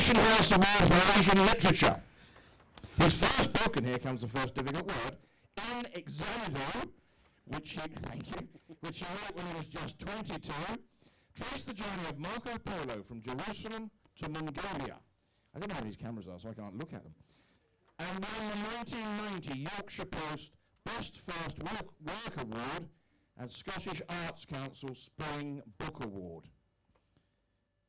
Nation House Awards for Asian Literature. His first book, and here comes the first difficult word, In Examido, which he wrote when he was just 22, traced the journey of Marco Polo from Jerusalem to Mongolia. I don't know where these cameras are, so I can't look at them. And won the 1990 Yorkshire Post Best First Work Award and Scottish Arts Council Spring Book Award.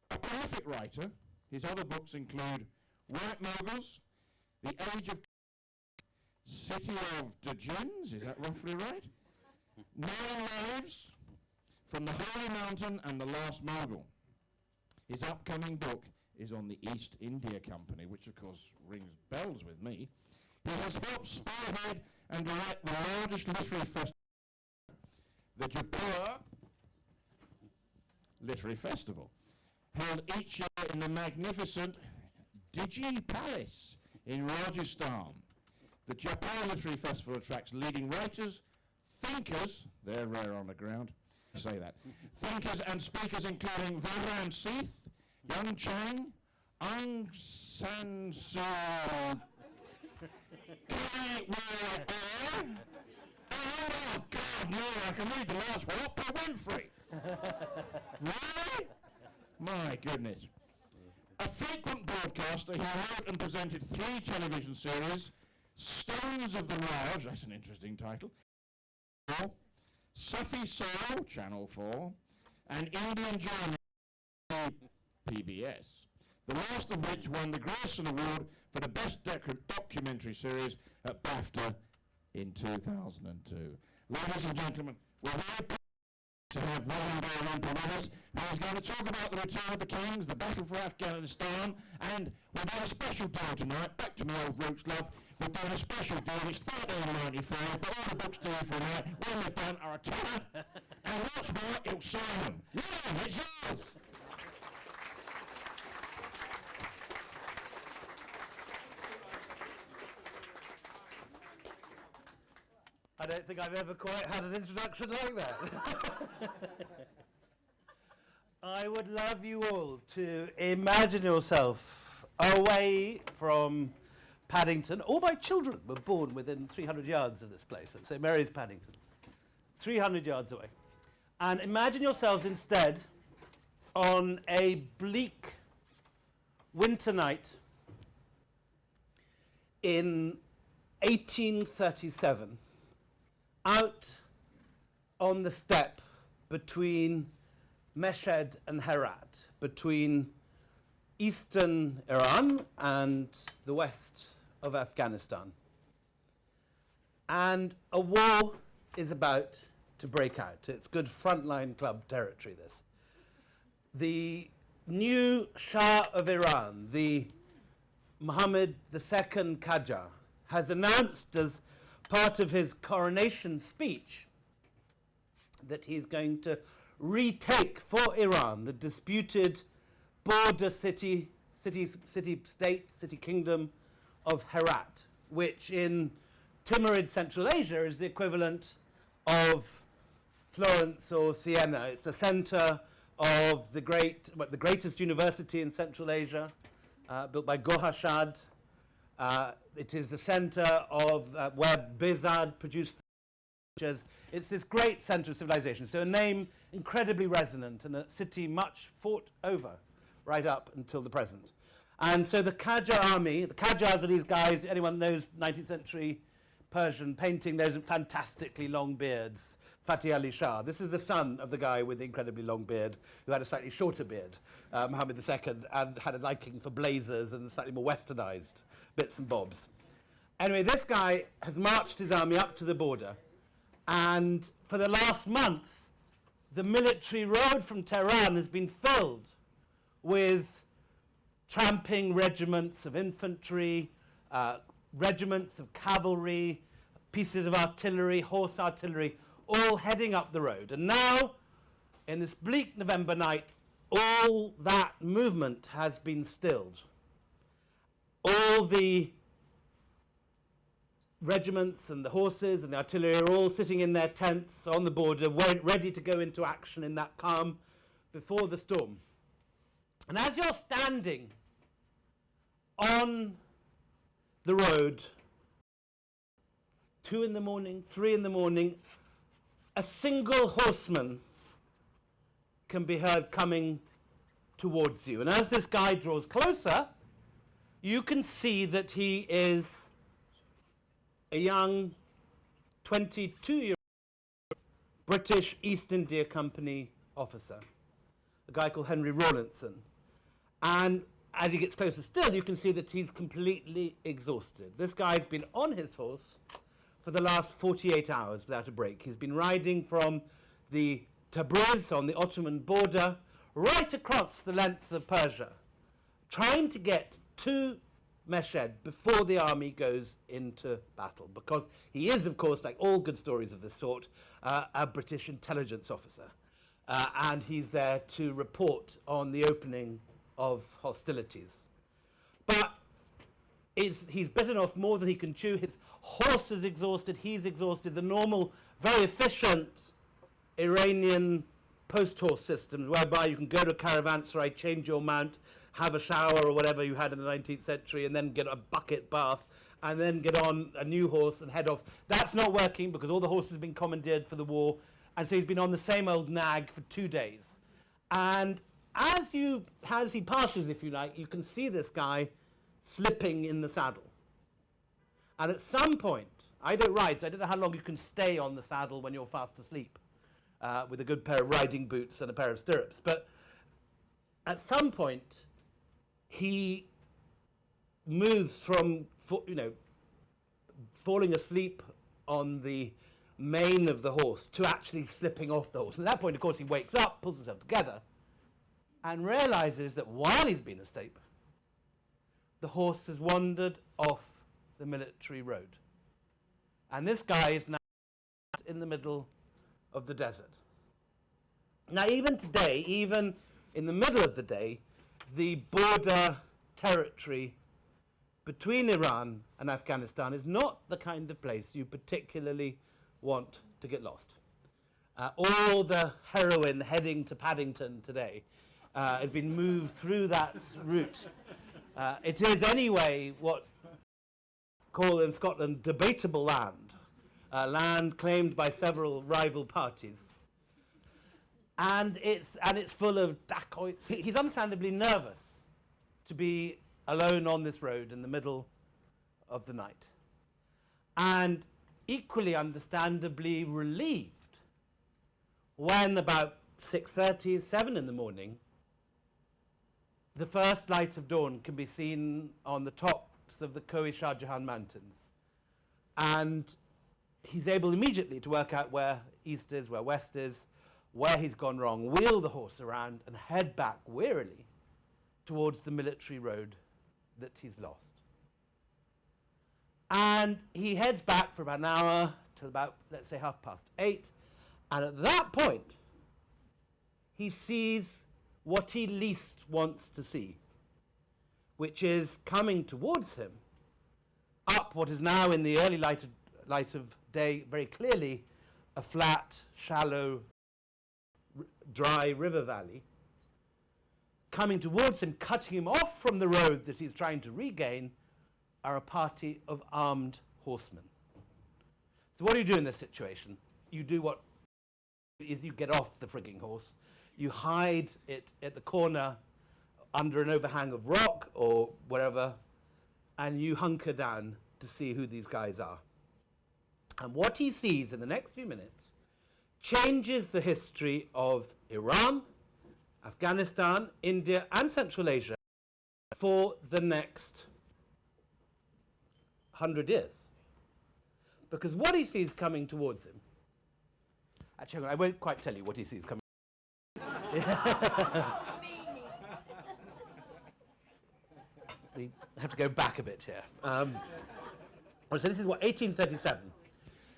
A prolific writer, his other books include White Moguls, The Age of City of the Jinns, is that roughly right? 9 Lives, From the Holy Mountain and The Last Mughal. His upcoming book is on the East India Company, which of course rings bells with me. He has helped spearhead and direct the largest literary festival, the Jaipur Literary Festival, held each year in the magnificent Digi Palace in Rajasthan. The Jaipur Literary Festival attracts leading writers, thinkers, they're rare on the ground, say that, thinkers and speakers including Varram Seth, Young Chang, Aung San Suu Kyi, oh God, no, I can read the last one, Oprah Winfrey. Really? My goodness. A frequent broadcaster, he wrote and presented 3 television series, Stones of the Raj, that's an interesting title, Sufi Soul, Channel 4, and Indian Journey, PBS. The last of which won the Grierson Award for the Best Documentary Series at BAFTA in 2002. Ladies and gentlemen, we're very proud to have William Dalrymple with us, who is going to talk about the return of the kings, the battle for Afghanistan, and we're doing a special deal tonight. Back to my old roots, love. We're doing a special deal. It's $13.95, but all the books due for that, when they're done, are a tenner. And what's more, it'll sign them. William, it's yours. I don't think I've ever quite had an introduction like that. I would love you all to imagine yourself away from Paddington. All my children were born within 300 yards of this place at St Mary's Paddington, 300 yards away. And imagine yourselves instead on a bleak winter night in 1837, out on the steppe between Meshhed and Herat, between eastern Iran and the west of Afghanistan. And a war is about to break out. It's good Frontline Club territory, this. The new Shah of Iran, the Mohammed II Qajar, has announced as part of his coronation speech that he's going to retake for Iran the disputed border city kingdom of Herat, which in Timurid Central Asia is the equivalent of Florence or Siena. It's the center of the greatest university in Central Asia, built by Gohashad. It is the center of where Bizard produced the pictures. It's this great center of civilization. So a name incredibly resonant and a city much fought over right up until the present. And so the Qajar army, the Qajars are these guys, anyone knows 19th century Persian painting, those fantastically long beards, Fatih Ali Shah. This is the son of the guy with the incredibly long beard who had a slightly shorter beard, Mohammed II, and had a liking for blazers and slightly more westernized bits and bobs. Anyway, this guy has marched his army up to the border, and for the last month, the military road from Tehran has been filled with tramping regiments of infantry, regiments of cavalry, pieces of artillery, horse artillery, all heading up the road. And now, in this bleak November night, all that movement has been stilled. All the regiments and the horses and the artillery are all sitting in their tents on the border, ready to go into action in that calm before the storm. And as you're standing on the road, 2 in the morning, 3 in the morning, a single horseman can be heard coming towards you. And as this guy draws closer, you can see that he is a young 22-year-old British East India Company officer, a guy called Henry Rawlinson. And as he gets closer still, you can see that he's completely exhausted. This guy's been on his horse for the last 48 hours without a break. He's been riding from the Tabriz on the Ottoman border right across the length of Persia, trying to get to Meshed before the army goes into battle, because he is, of course, like all good stories of this sort, a British intelligence officer. And he's there to report on the opening of hostilities. But he's bitten off more than he can chew. His horse is exhausted, he's exhausted. The normal, very efficient Iranian post-horse systems, whereby you can go to a caravanserai, change your mount, have a shower or whatever you had in the 19th century, and then get a bucket bath, and then get on a new horse and head off. That's not working because all the horses have been commandeered for the war, and so he's been on the same old nag for 2 days. And as he passes, if you like, you can see this guy slipping in the saddle. And at some point, I don't ride, so I don't know how long you can stay on the saddle when you're fast asleep with a good pair of riding boots and a pair of stirrups. But at some point, he moves from, falling asleep on the mane of the horse to actually slipping off the horse. And at that point, of course, he wakes up, pulls himself together, and realizes that while he's been asleep, the horse has wandered off the military road. And this guy is now in the middle of the desert. Now, even today, even in the middle of the day, the border territory between Iran and Afghanistan is not the kind of place you particularly want to get lost. All the heroin heading to Paddington today has been moved through that route. It is anyway what call in Scotland debatable land, land claimed by several rival parties. And it's full of dacoits. He's understandably nervous to be alone on this road in the middle of the night. And equally understandably relieved when about 6:30, 7 in the morning, the first light of dawn can be seen on the tops of the Kohi Shah Jahan mountains. And he's able immediately to work out where east is, where west is, where he's gone wrong, wheel the horse around and head back wearily towards the military road that he's lost. And he heads back for about an hour till about, let's say, 8:30. And at that point, he sees what he least wants to see, which is coming towards him up what is now in the early light of day very clearly a flat, shallow, dry river valley. Coming towards him, cutting him off from the road that he's trying to regain, are a party of armed horsemen. So what do you do in this situation? You do what is you get off the frigging horse, you hide it at the corner under an overhang of rock or wherever, and you hunker down to see who these guys are. And what he sees in the next few minutes changes the history of Iran, Afghanistan, India, and Central Asia for the next 100 years. Because what he sees coming towards him, actually, I won't quite tell you what he sees coming. We have to go back a bit here. So this is what, 1837.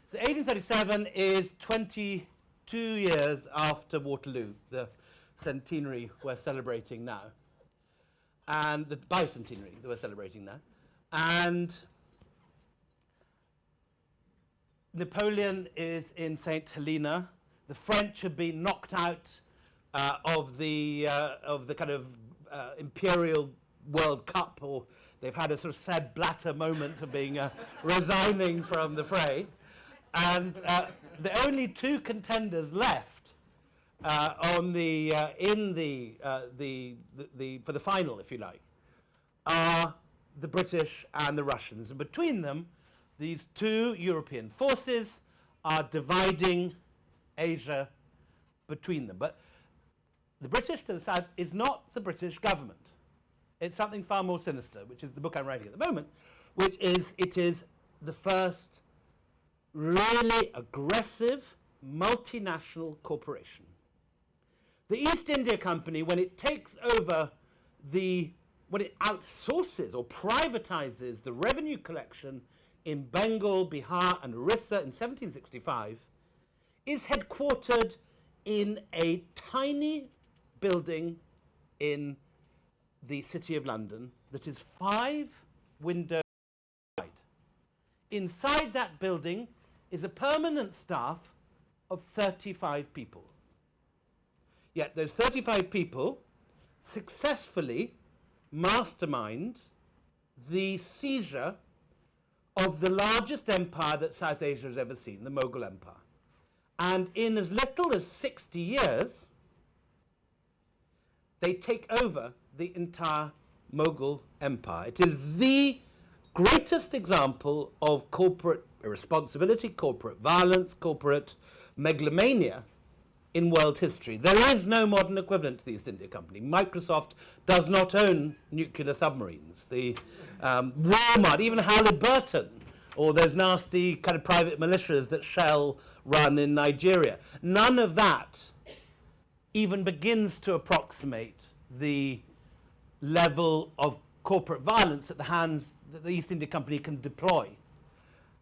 So 1837 is 22 years after Waterloo, the centenary we're celebrating now. And the bicentenary that we're celebrating now. And Napoleon is in St. Helena. The French have been knocked out of the kind of Imperial World Cup, or They've had a sort of Seb Blatter moment of being resigning from the fray. And the only two contenders left for the final, if you like, are the British and the Russians. And between them, these two European forces are dividing Asia between them. But the British to the south is not the British government. It's something far more sinister, which is the book I'm writing at the moment, which is, it is the first really aggressive multinational corporation. The East India Company, when it takes over when it outsources or privatizes the revenue collection in Bengal, Bihar, and Orissa in 1765, is headquartered in a tiny building in the City of London that is 5 windows wide. Inside that building is a permanent staff of 35 people. Yet those 35 people successfully mastermind the seizure of the largest empire that South Asia has ever seen, the Mughal Empire. And in as little as 60 years, they take over the entire Mughal Empire. It is the greatest example of corporate irresponsibility, corporate violence, corporate megalomania in world history. There is no modern equivalent to the East India Company. Microsoft does not own nuclear submarines. The Walmart, even Halliburton, or those nasty kind of private militias that Shell run in Nigeria. None of that even begins to approximate the level of corporate violence at the hands that the East India Company can deploy.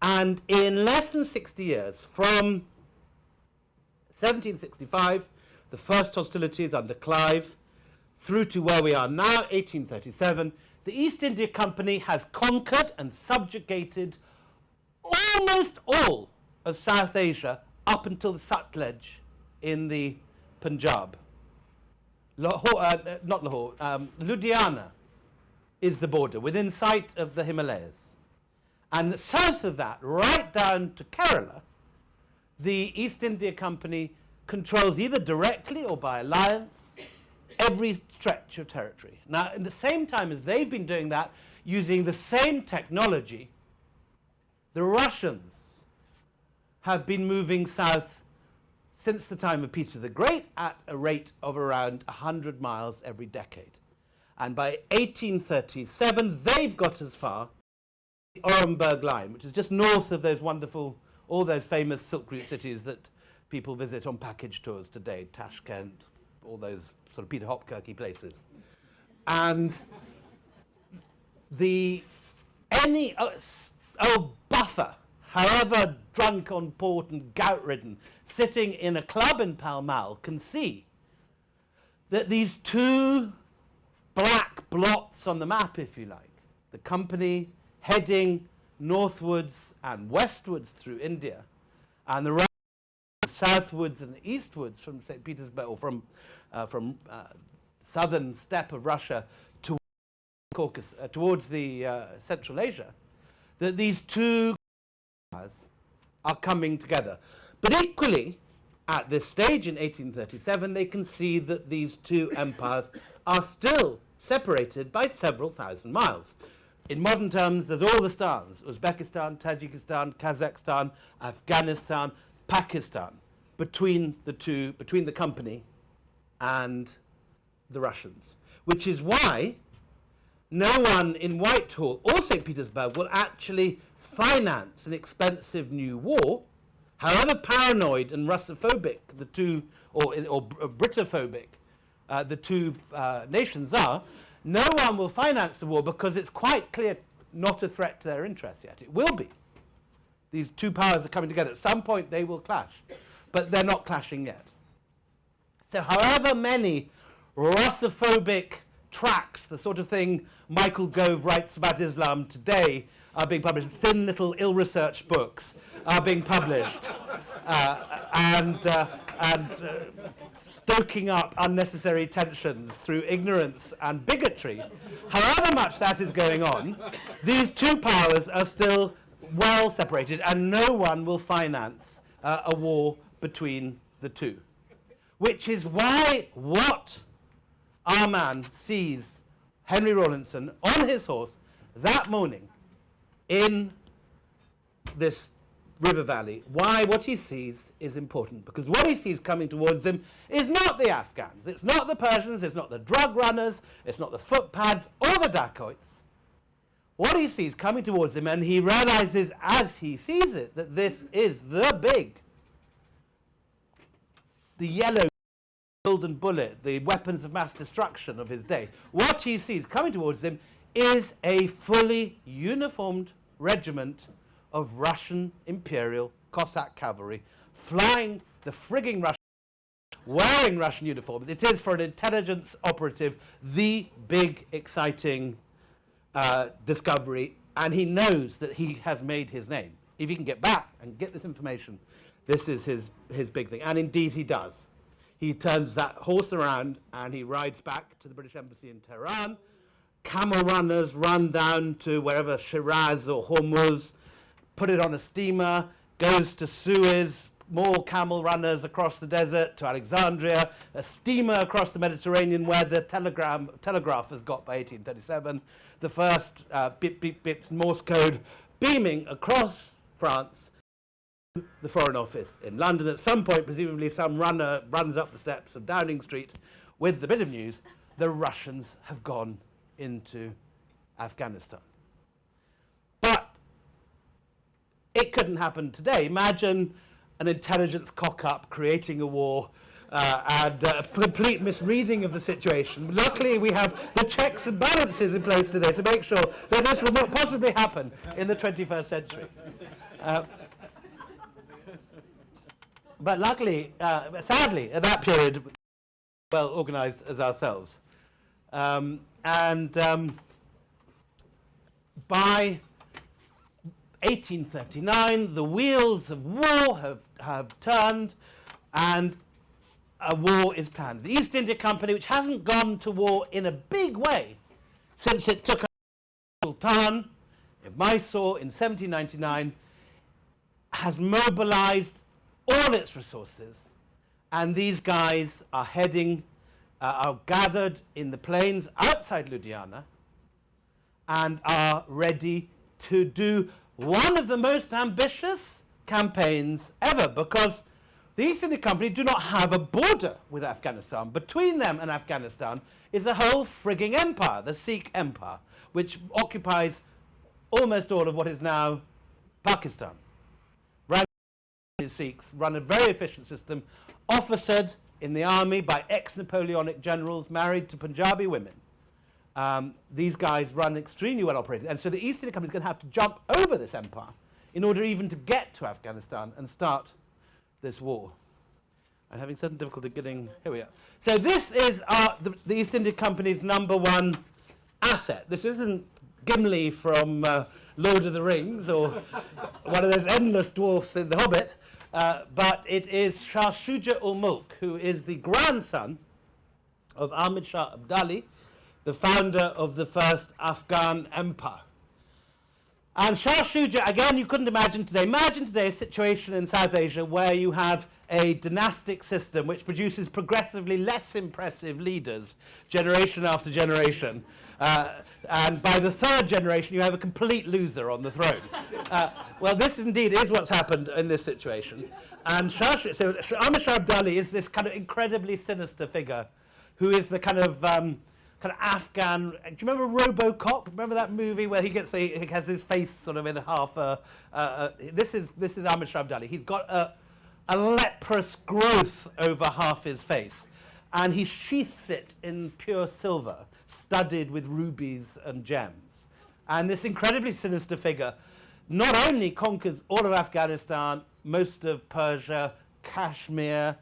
And in less than 60 years, from 1765, the first hostilities under Clive, through to where we are now, 1837, the East India Company has conquered and subjugated almost all of South Asia up until the Sutlej in the Punjab. Ludhiana is the border, within sight of the Himalayas. And south of that, right down to Kerala, the East India Company controls either directly or by alliance every stretch of territory. Now, in the same time as they've been doing that, using the same technology, the Russians have been moving south since the time of Peter the Great at a rate of around 100 miles every decade. And by 1837, they've got as far the Orenburg line, which is just north of those wonderful, all those famous Silk Route cities that people visit on package tours today, Tashkent, all those sort of Peter Hopkirky places. And any old buffer, however drunk on port and gout-ridden, sitting in a club in Pall Mall can see that these two black blots on the map, if you like, the company heading northwards and westwards through India, and the Russians southwards and eastwards from St. Petersburg, or from southern steppe of Russia to Caucasus, towards the Central Asia, that these two are coming together. But equally, at this stage in 1837, they can see that these two empires are still separated by several thousand miles. In modern terms, there's all the stans: Uzbekistan, Tajikistan, Kazakhstan, Afghanistan, Pakistan, between the company and the Russians. Which is why no one in Whitehall or St. Petersburg will actually finance an expensive new war, however paranoid and Russophobic the two, or Britophobic the two nations are. No one will finance the war because it's quite clear not a threat to their interests yet. It will be. These two powers are coming together. At some point they will clash, but they're not clashing yet. So however many Russophobic tracts, the sort of thing Michael Gove writes about Islam today, are being published, thin little ill-researched books are being published, and stoking up unnecessary tensions through ignorance and bigotry, however much that is going on, these two powers are still well separated, and no one will finance a war between the two. Which is why what our man sees Henry Rawlinson on his horse that morning in this river valley, why what he sees is important. Because what he sees coming towards him is not the Afghans, it's not the Persians, it's not the drug runners, it's not the footpads or the dacoits. What he sees coming towards him, and he realizes as he sees it, that this is the yellow golden bullet, the weapons of mass destruction of his day. What he sees coming towards him is a fully uniformed regiment of Russian Imperial Cossack cavalry flying the frigging Russian, wearing Russian uniforms. It is, for an intelligence operative, the big, exciting discovery, and he knows that he has made his name. If he can get back and get this information, this is his big thing. And indeed he does. He turns that horse around and he rides back to the British Embassy in Tehran. Camel runners run down to wherever, Shiraz or Hormuz, put it on a steamer, goes to Suez, more camel runners across the desert to Alexandria, a steamer across the Mediterranean where the telegraph has got by 1837, the first beep, beep, beeps, Morse code, beaming across France, the Foreign Office in London. At some point, presumably some runner runs up the steps of Downing Street with the bit of news: the Russians have gone into Afghanistan. But it couldn't happen today. Imagine an intelligence cock-up creating a war and a complete misreading of the situation. Luckily, we have the checks and balances in place today to make sure that this will not possibly happen in the 21st century. But luckily, sadly, at that period, well organized as ourselves. By 1839, the wheels of war have turned, and a war is planned. The East India Company, which hasn't gone to war in a big way since it took Sultan of Mysore in 1799, has mobilized all its resources, and these guys are heading, are gathered in the plains outside Ludhiana and are ready to do one of the most ambitious campaigns ever, because the East India Company do not have a border with Afghanistan. Between them and Afghanistan is the whole frigging empire, the Sikh Empire, which occupies almost all of what is now Pakistan. Sikhs run a very efficient system, officered in the army by ex-Napoleonic generals married to Punjabi women. These guys run extremely well operated, and so the East India Company is going to have to jump over this empire in order even to get to Afghanistan and start this war. I'm having certain difficulty getting, here we are. So this is the East India Company's #1 asset. This isn't Gimli from Lord of the Rings or one of those endless dwarfs in The Hobbit, but it is Shah Shuja-ul-Mulk, who is the grandson of Ahmad Shah Abdali, the founder of the First Afghan Empire. And Shah Shuja, again, you couldn't imagine today. Imagine today a situation in South Asia where you have a dynastic system which produces progressively less impressive leaders generation after generation. And by the third generation, you have a complete loser on the throne. Well, this indeed is what's happened in this situation. And so Ahmad Shah Abdali is this kind of incredibly sinister figure who is the kind of Afghan. Do you remember RoboCop? Remember that movie where he has his face sort of in half? This is Ahmad Shah Abdali. He's got a leprous growth over half his face, and he sheaths it in pure silver, studded with rubies and gems. And this incredibly sinister figure not only conquers all of Afghanistan, most of Persia, Kashmir,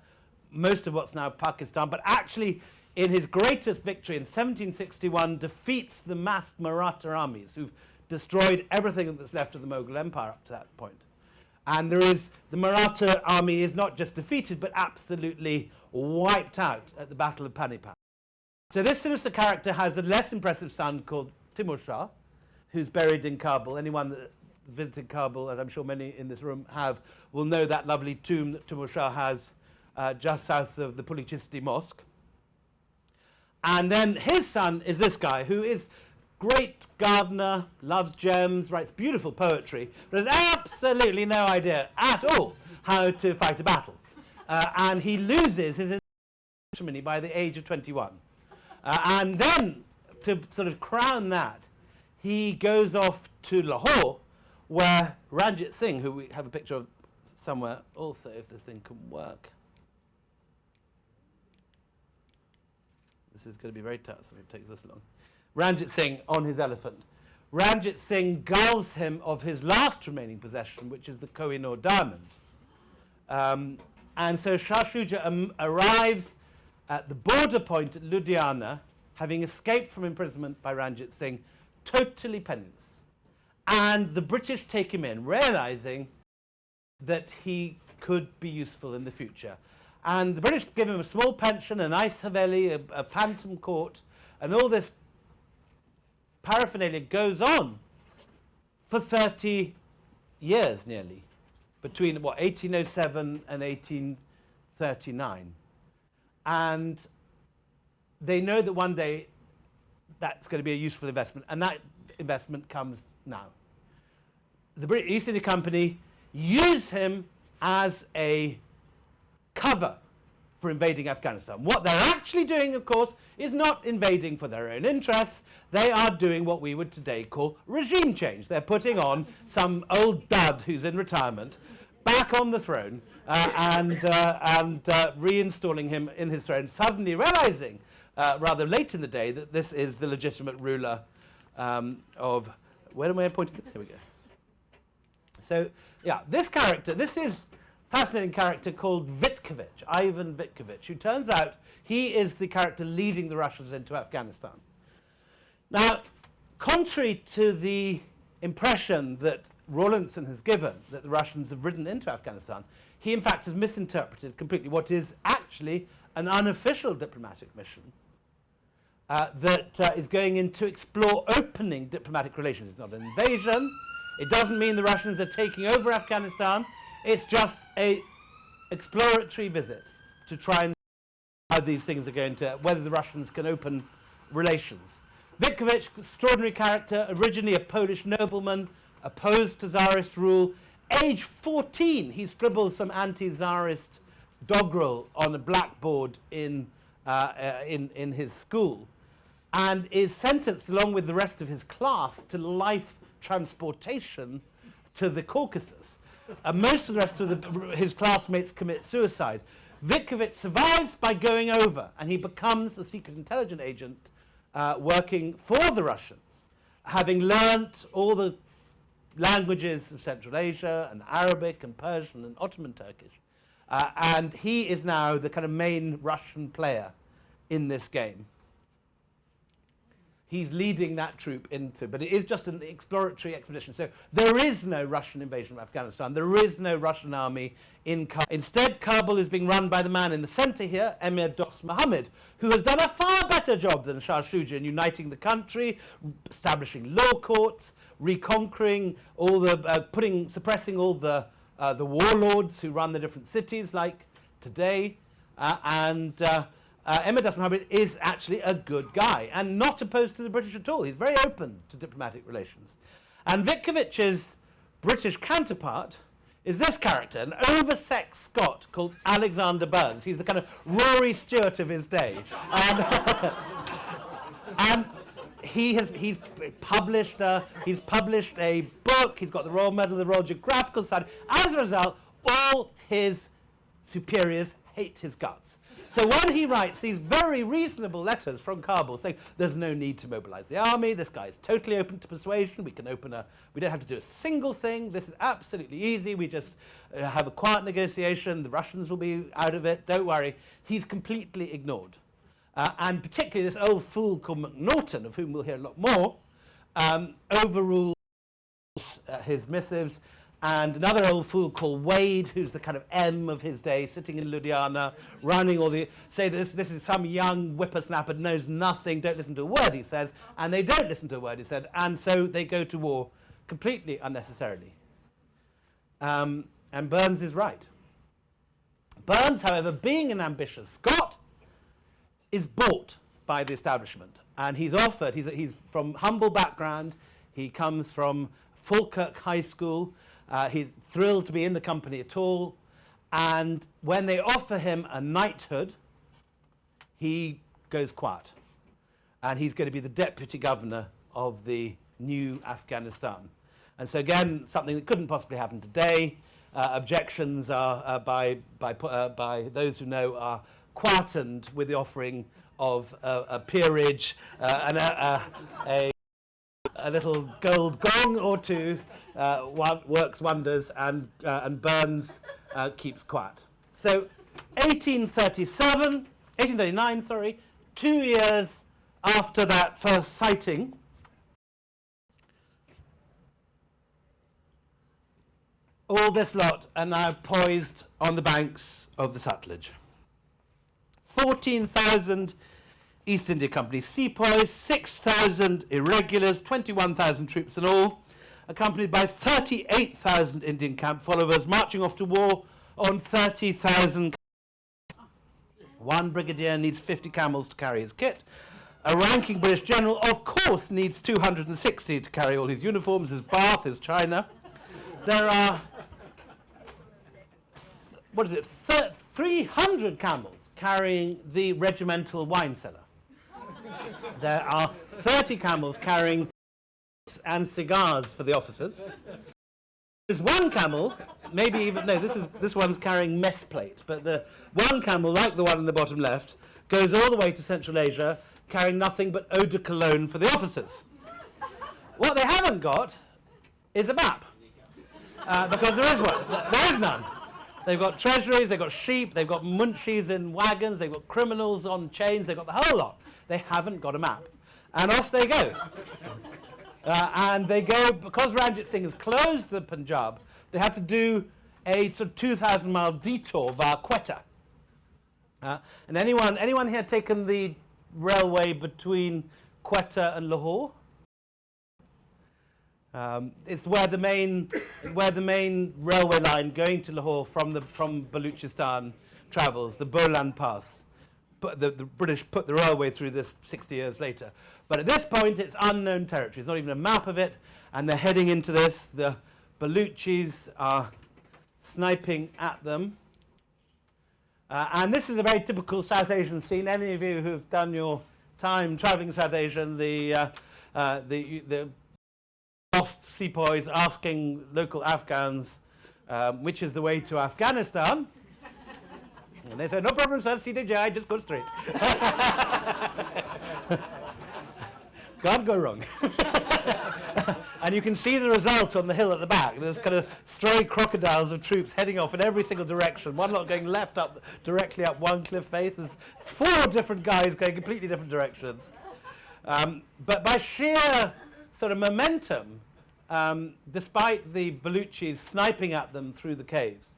most of what's now Pakistan, but actually, in his greatest victory in 1761, defeats the massed Maratha armies who've destroyed everything that's left of the Mughal Empire up to that point. And the Maratha army is not just defeated, but absolutely wiped out at the Battle of Panipat. So this sinister character has a less impressive son called Timur Shah, who's buried in Kabul. Anyone that visited Kabul, as I'm sure many in this room have, will know that lovely tomb that Timur Shah has just south of the Puli Chisti Mosque. And then his son is this guy, who is great gardener, loves gems, writes beautiful poetry, but has absolutely no idea at all how to fight a battle. And he loses his instrument by the age of 21. And then, to sort of crown that, he goes off to Lahore, where Ranjit Singh, who we have a picture of somewhere also, if this thing can work. This is going to be very tough, so it takes this long. Ranjit Singh on his elephant. Ranjit Singh gulls him of his last remaining possession, which is the Koh-i-Noor diamond. And so Shah Shuja arrives at the border point at Ludhiana, having escaped from imprisonment by Ranjit Singh, totally penniless. And the British take him in, realizing that he could be useful in the future. And the British give him a small pension, a nice haveli, a phantom court, and all this paraphernalia goes on for 30 years nearly, between 1807 and 1839. And they know that one day that's going to be a useful investment, and that investment comes now. The British East India Company use him as a cover for invading Afghanistan. What they're actually doing, of course, is not invading for their own interests. They are doing what we would today call regime change. They're putting on some old dud who's in retirement back on the throne and reinstalling him in his throne, suddenly realizing rather late in the day that this is the legitimate ruler of... Where am I pointing this? Here we go. So, yeah, this character, this is a fascinating character called Vitkovich, Ivan Vitkovich, who turns out he is the character leading the Russians into Afghanistan. Now, contrary to the impression that Rawlinson has given that the Russians have ridden into Afghanistan, he in fact has misinterpreted completely what is actually an unofficial diplomatic mission that is going in to explore opening diplomatic relations. It's not an invasion. It doesn't mean the Russians are taking over Afghanistan. It's just an exploratory visit to try and see how these things are going to, whether the Russians can open relations. Vitkovich, extraordinary character, originally a Polish nobleman, opposed to Tsarist rule. Age 14, he scribbles some anti-Tsarist doggerel on a blackboard in his school, and is sentenced, along with the rest of his class, to life transportation to the Caucasus. Most of the rest of his classmates commit suicide. Vitkovich survives by going over, and he becomes a secret intelligence agent working for the Russians, having learnt all the languages of Central Asia, and Arabic, and Persian, and Ottoman Turkish. And he is now the kind of main Russian player in this game. He's leading that troop into, but it is just an exploratory expedition. So there is no Russian invasion of Afghanistan. There is no Russian army in Kabul. Instead, Kabul is being run by the man in the center here, Emir Dost Muhammad, who has done a far better job than Shah Shuja in uniting the country, establishing law courts, reconquering all the, suppressing all the warlords who run the different cities like today, Emir Dost Muhammad is actually a good guy and not opposed to the British at all. He's very open to diplomatic relations. And Vitkovich's British counterpart is this character, an oversexed Scot called Alexander Buzz. He's the kind of Rory Stewart of his day. And he's published a book. He's got the Royal Medal of the Royal Geographical Society. As a result, all his superiors hate his guts. So when he writes these very reasonable letters from Kabul saying there's no need to mobilize the army, this guy is totally open to persuasion, we don't have to do a single thing, this is absolutely easy, we just have a quiet negotiation, the Russians will be out of it, don't worry, he's completely ignored. And particularly this old fool called Macnaghten, of whom we'll hear a lot more, overrules his missives and another old fool called Wade, who's the kind of M of his day, sitting in Ludhiana, running all the, say this is some young whippersnapper, knows nothing, don't listen to a word he says, and they don't listen to a word he said, and so they go to war completely unnecessarily. And Burns is right. Burns, however, being an ambitious Scot, is bought by the establishment, and he's offered, he's from humble background, he comes from Falkirk High School, he's thrilled to be in the company at all, and when they offer him a knighthood, he goes quiet, and he's going to be the deputy governor of the new Afghanistan. And so again, something that couldn't possibly happen today. Objections are by those who know are quietened with the offering of a peerage and a little gold gong or two works wonders, and Burns keeps quiet. So 1839, 2 years after that first sighting, all this lot are now poised on the banks of the Sutlej. 14,000 East India Company sepoys, 6,000 irregulars, 21,000 troops in all, accompanied by 38,000 Indian camp followers marching off to war on 30,000. One brigadier needs 50 camels to carry his kit. A ranking British general, of course, needs 260 to carry all his uniforms, his bath, his china. There are 300 camels carrying the regimental wine cellar. There are 30 camels carrying and cigars for the officers. There's one camel, maybe even, no, this one's carrying mess plate, but the one camel, like the one in the bottom left, goes all the way to Central Asia, carrying nothing but eau de cologne for the officers. What they haven't got is a map, because there is one. There is none. They've got treasuries, they've got sheep, they've got munchies in wagons, they've got criminals on chains, they've got the whole lot. They haven't got a map. And off they go. And they go, because Ranjit Singh has closed the Punjab, they have to do a sort of 2,000-mile detour via Quetta. And anyone here taken the railway between Quetta and Lahore? It's where the main railway line going to Lahore from Baluchistan travels, the Bolan Pass. But the British put the railway through this 60 years later. But at this point, it's unknown territory. There's not even a map of it, and they're heading into this. The Baluchis are sniping at them. And this is a very typical South Asian scene. Any of you who've done your time traveling South Asia, the lost sepoys asking local Afghans which is the way to Afghanistan. And they said, no problem, sir, CDJ, just go straight. Can't go wrong. And you can see the result on the hill at the back. There's kind of stray crocodiles of troops heading off in every single direction. One lot going left up, directly up one cliff face. There's 4 different guys going completely different directions. But by sheer sort of momentum, despite the Baluchis sniping at them through the caves,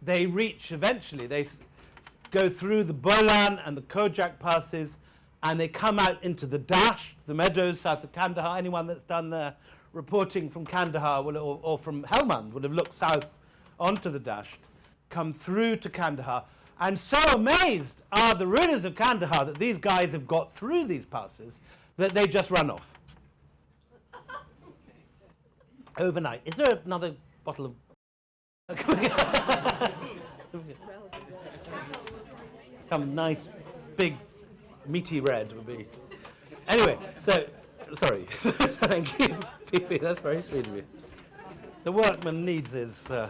they reach eventually, they go through the Bolan and the Kojak passes, and they come out into the Dasht, the meadows south of Kandahar. Anyone that's done their reporting from Kandahar or from Helmand would have looked south onto the Dasht, come through to Kandahar. And so amazed are the rulers of Kandahar that these guys have got through these passes that they just run off. Overnight. Is there another bottle of... Some nice, big, meaty red would be... Anyway, so, sorry. Thank you, Phoebe. That's very sweet of you. The workman needs his... So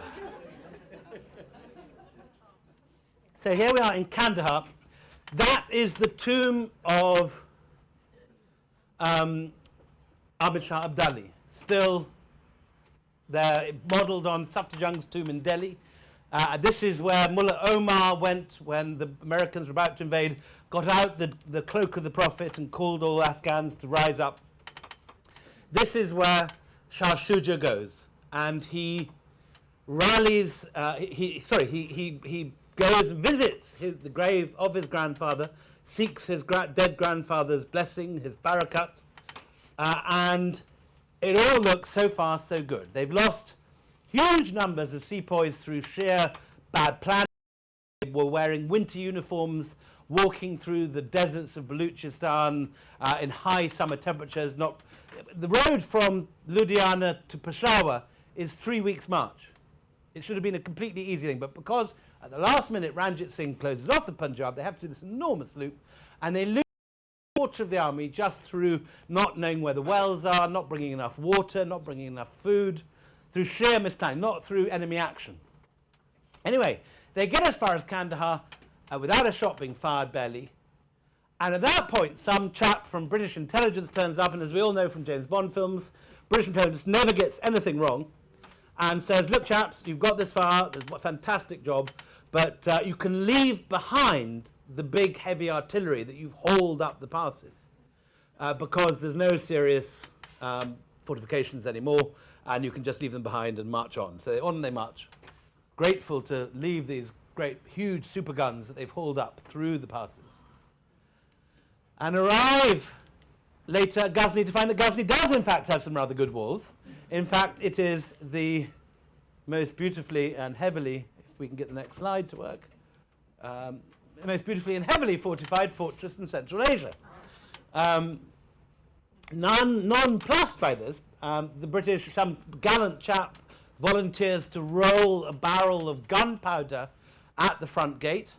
here we are in Kandahar. That is the tomb of Abid Shah Abdali, still there, modelled on Safdarjung's tomb in Delhi. This is where Mullah Omar went when the Americans were about to invade, got out the cloak of the Prophet and called all Afghans to rise up. This is where Shah Shuja goes. and he rallies, he goes and visits the grave of his grandfather, seeks his dead grandfather's blessing, his barakat, and it all looks so far so good. They've lost huge numbers of sepoys through sheer bad planning. They were wearing winter uniforms, walking through the deserts of Baluchistan in high summer temperatures. The road from Ludhiana to Peshawar is 3 weeks' march. It should have been a completely easy thing, but because at the last minute Ranjit Singh closes off the Punjab, they have to do this enormous loop, and they lose a quarter of the army just through not knowing where the wells are, not bringing enough water, not bringing enough food, through sheer misplanning, not through enemy action. Anyway, they get as far as Kandahar without a shot being fired barely, and at that point some chap from British intelligence turns up, and as we all know from James Bond films, British intelligence never gets anything wrong, and says, look chaps, you've got this far, there's a fantastic job, but you can leave behind the big heavy artillery that you've hauled up the passes because there's no serious fortifications anymore, and you can just leave them behind and march on. So on they march, grateful to leave these great huge super guns that they've hauled up through the passes, and arrive later at Ghazni to find that Ghazni does in fact have some rather good walls. In fact, it is the most beautifully and heavily, if we can get the next slide to work, the most beautifully and heavily fortified fortress in Central Asia. Nonplussed by this, the British, some gallant chap, volunteers to roll a barrel of gunpowder at the front gate,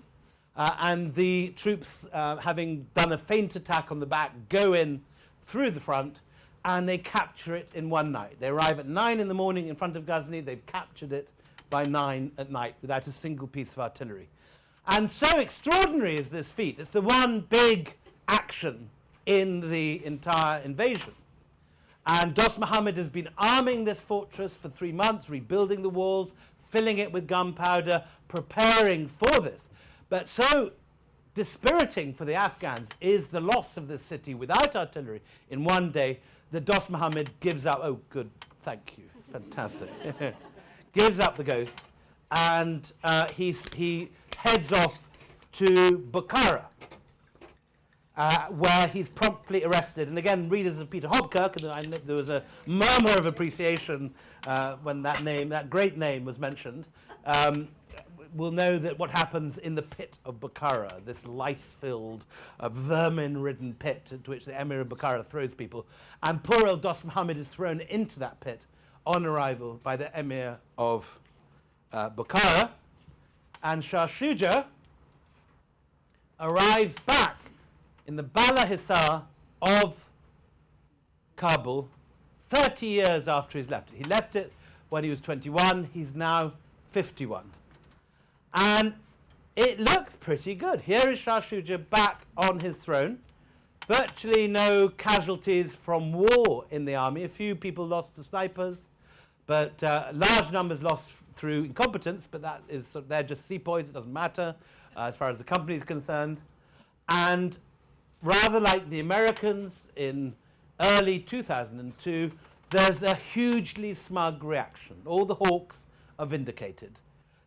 and the troops, having done a feint attack on the back, go in through the front, and they capture it in one night. They arrive at 9 in the morning in front of Ghazni. They've captured it by 9 at night without a single piece of artillery. And so extraordinary is this feat. It's the one big action in the entire invasion. And Dost Muhammad has been arming this fortress for 3 months, rebuilding the walls, filling it with gunpowder, preparing for this. But so dispiriting for the Afghans is the loss of this city without artillery in one day that Dost Muhammad gives up. Oh, good, thank you, fantastic. Gives up the ghost, and he heads off to Bukhara, where he's promptly arrested. And again, readers of Peter Hopkirk, and there was a murmur of appreciation when that great name was mentioned, will know that what happens in the pit of Bukhara, this lice-filled, vermin-ridden pit into which the Emir of Bukhara throws people. And poor old Dost Muhammad is thrown into that pit on arrival by the Emir of Bukhara. And Shah Shuja arrives back in the Bala Hisar of Kabul 30 years after he's left it. He left it when he was 21. He's now 51. And it looks pretty good. Here is Shah Shuja back on his throne. Virtually no casualties from war in the army. A few people lost to snipers, but large numbers lost through incompetence, but that is, they're just sepoys, it doesn't matter as far as the company is concerned. And rather like the Americans in early 2002, there's a hugely smug reaction. All the hawks are vindicated.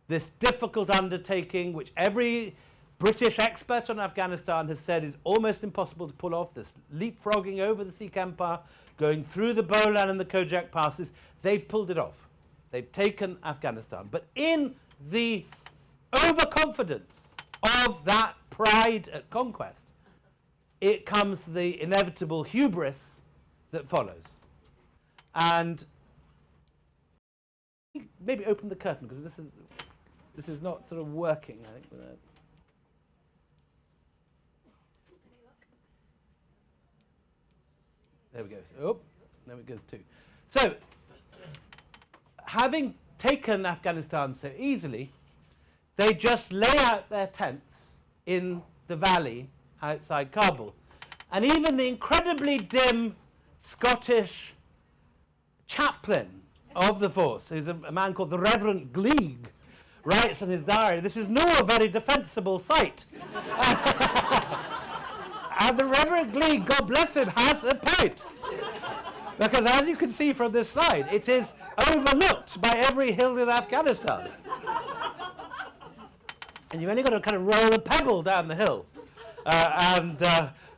This difficult undertaking, which every British expert on Afghanistan has said is almost impossible to pull off, this leapfrogging over the Sikh Empire, going through the Bolan and the Kojak passes, they've pulled it off. They've taken Afghanistan. But in the overconfidence of that pride at conquest, it comes the inevitable hubris that follows. And maybe open the curtain, because this is not sort of working, I think. There we go. Oh, there it goes too. So, having taken Afghanistan so easily, they just lay out their tents in the valley outside Kabul. And even the incredibly dim Scottish chaplain of the force, who's a man called the Reverend Gleig, writes in his diary, "This is no a very defensible sight." And the Reverend Gleig, God bless him, has a point. Because as you can see from this slide, it is overlooked by every hill in Afghanistan. And you've only got to kind of roll a pebble down the hill. And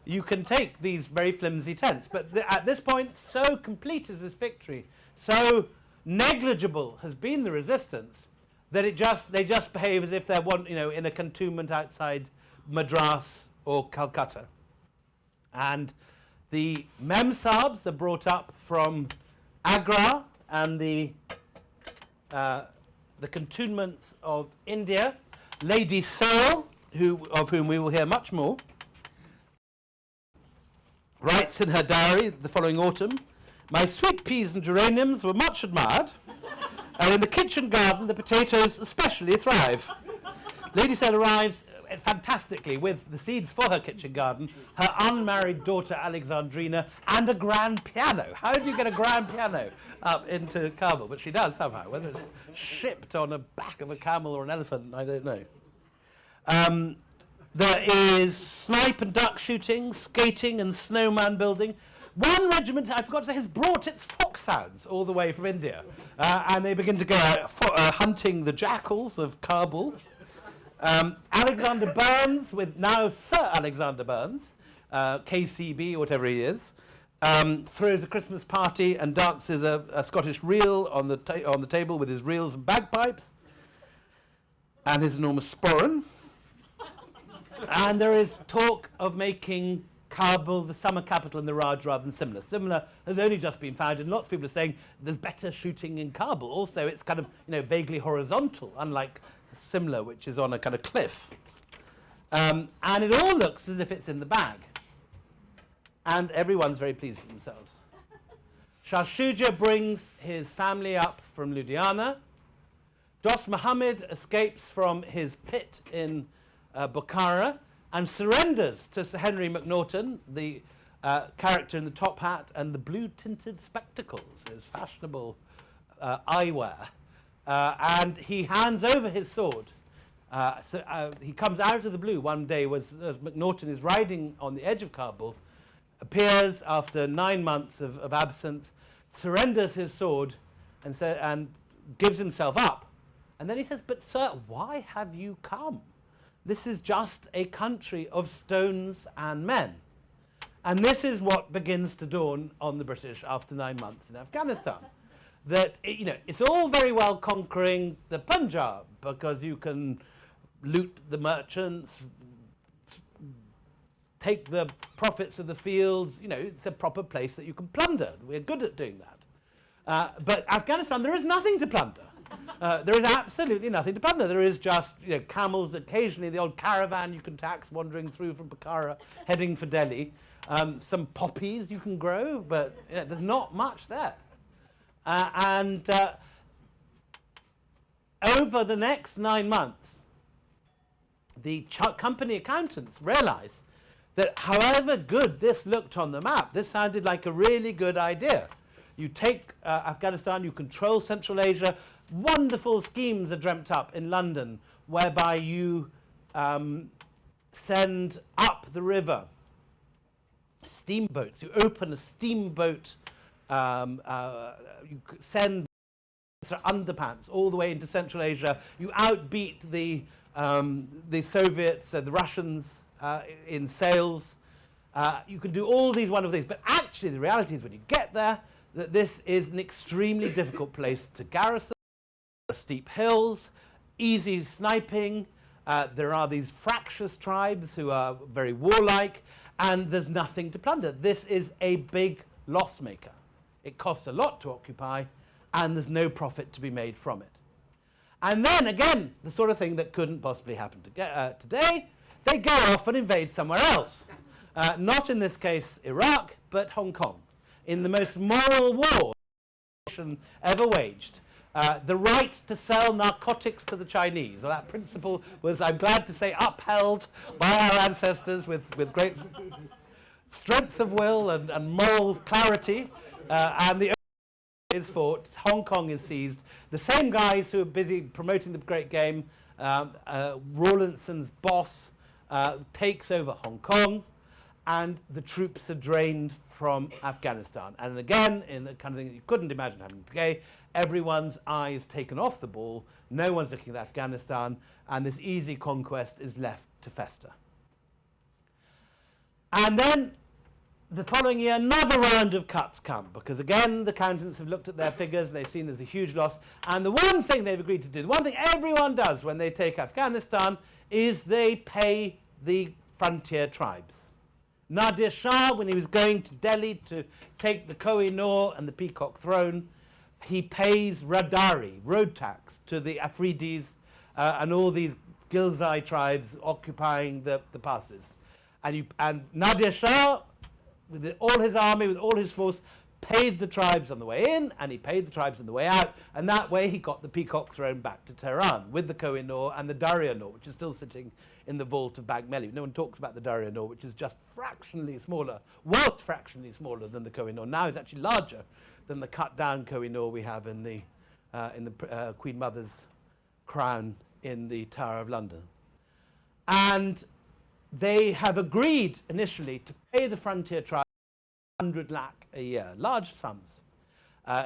you can take these very flimsy tents. But at this point, so complete is this victory, so negligible has been the resistance, that they just behave as if they're in a cantonment outside Madras or Calcutta. And the Memsahbs are brought up from Agra and the cantonments of India. Lady Searle, of whom we will hear much more, writes in her diary the following autumn, "My sweet peas and geraniums were much admired, and in the kitchen garden the potatoes especially thrive." Lady Searle arrives fantastically with the seeds for her kitchen garden, her unmarried daughter Alexandrina, and a grand piano. How do you get a grand piano up into Kabul? But she does somehow. Whether it's shipped on the back of a camel or an elephant, I don't know. There is snipe and duck shooting, skating and snowman building. One regiment, I forgot to say, has brought its foxhounds all the way from India. And they begin to go out hunting the jackals of Kabul. Alexander Burns, with now Sir Alexander Burns, KCB, whatever he is, throws a Christmas party and dances a Scottish reel on the table with his reels and bagpipes and his enormous sporran. And there is talk of making Kabul the summer capital in the Raj rather than Simla. Simla has only just been founded, and lots of people are saying there's better shooting in Kabul. Also, it's kind of vaguely horizontal, unlike Simla, which is on a kind of cliff. And it all looks as if it's in the bag. And everyone's very pleased with themselves. Shah Shuja brings his family up from Ludhiana. Dost Muhammad escapes from his pit in Bukhara and surrenders to Sir Henry Macnaghten, the character in the top hat and the blue-tinted spectacles, his fashionable eyewear. And he hands over his sword. He comes out of the blue one day as Macnaghten is riding on the edge of Kabul, appears after 9 months of absence, surrenders his sword and gives himself up. And then he says, "But sir, why have you come? This is just a country of stones and men." And this is what begins to dawn on the British after 9 months in Afghanistan. That it's all very well conquering the Punjab because you can loot the merchants, take the profits of the fields. It's a proper place that you can plunder. We're good at doing that. But Afghanistan, there is nothing to plunder. There is absolutely nothing to plunder. There is just camels, occasionally the odd caravan you can tax wandering through from Bukhara, heading for Delhi. Some poppies you can grow, but there's not much there. And over the next 9 months, the company accountants realize that however good this looked on the map, this sounded like a really good idea. You take Afghanistan, you control Central Asia. Wonderful schemes are dreamt up in London whereby you send up the river steamboats. You open a steamboat, you send underpants all the way into Central Asia. You outbeat the Soviets, the Russians in sales. You can do all these wonderful things. But actually, the reality is when you get there, that this is an extremely difficult place to garrison. Steep hills, easy sniping. There are these fractious tribes who are very warlike, and there's nothing to plunder. This is a big loss maker. It costs a lot to occupy, and there's no profit to be made from it. And then again, the sort of thing that couldn't possibly happen today, they go off and invade somewhere else. Not in this case Iraq, but Hong Kong, in the most moral war ever waged. The right to sell narcotics to the Chinese. Well, that principle was, I'm glad to say, upheld by our ancestors with great strength of will and moral clarity. And the is fought, Hong Kong is seized. The same guys who are busy promoting the great game, Rawlinson's boss, takes over Hong Kong. and the troops are drained from Afghanistan. And again, in the kind of thing that you couldn't imagine happening today, everyone's eyes taken off the ball, no one's looking at Afghanistan, and this easy conquest is left to fester. And then the following year, another round of cuts come, because again, the accountants have looked at their figures, they've seen there's a huge loss, and the one thing they've agreed to do, the one thing everyone does when they take Afghanistan, is they pay the frontier tribes. Nadir Shah, when he was going to Delhi to take the Koh-i-Noor and the Peacock Throne, he pays radari, road tax, to the Afridis and all these Ghilzai tribes occupying the passes. And Nadir Shah, with all his army, with all his force, paid the tribes on the way in, and he paid the tribes on the way out, and that way he got the Peacock Throne back to Tehran, with the Koh-i-Noor and the Darya-Noor, which is still sitting in the vault of Bagmeli. No one talks about the Darya-Noor, which is just fractionally smaller, was fractionally smaller than the Koh-i-Noor. Now it's actually larger than the cut-down Koh-i-Noor we have in the Queen Mother's crown in the Tower of London. And they have agreed initially to pay the frontier tribes 100 lakh a year, large sums,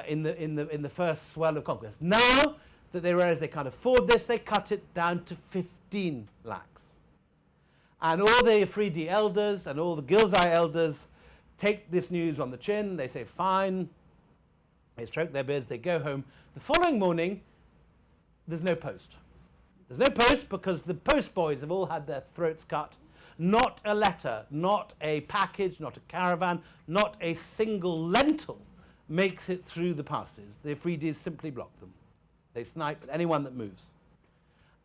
in the first swell of conquest. Now that they realize they can't afford this, they cut it down to 15 lakhs. And all the Afridi elders and all the Ghilzai elders take this news on the chin. They say, fine. They stroke their beards. They go home. The following morning, there's no post. There's no post because the post boys have all had their throats cut. Not a letter, not a package, not a caravan, not a single lentil makes it through the passes. The Afridis simply block them. They snipe at anyone that moves.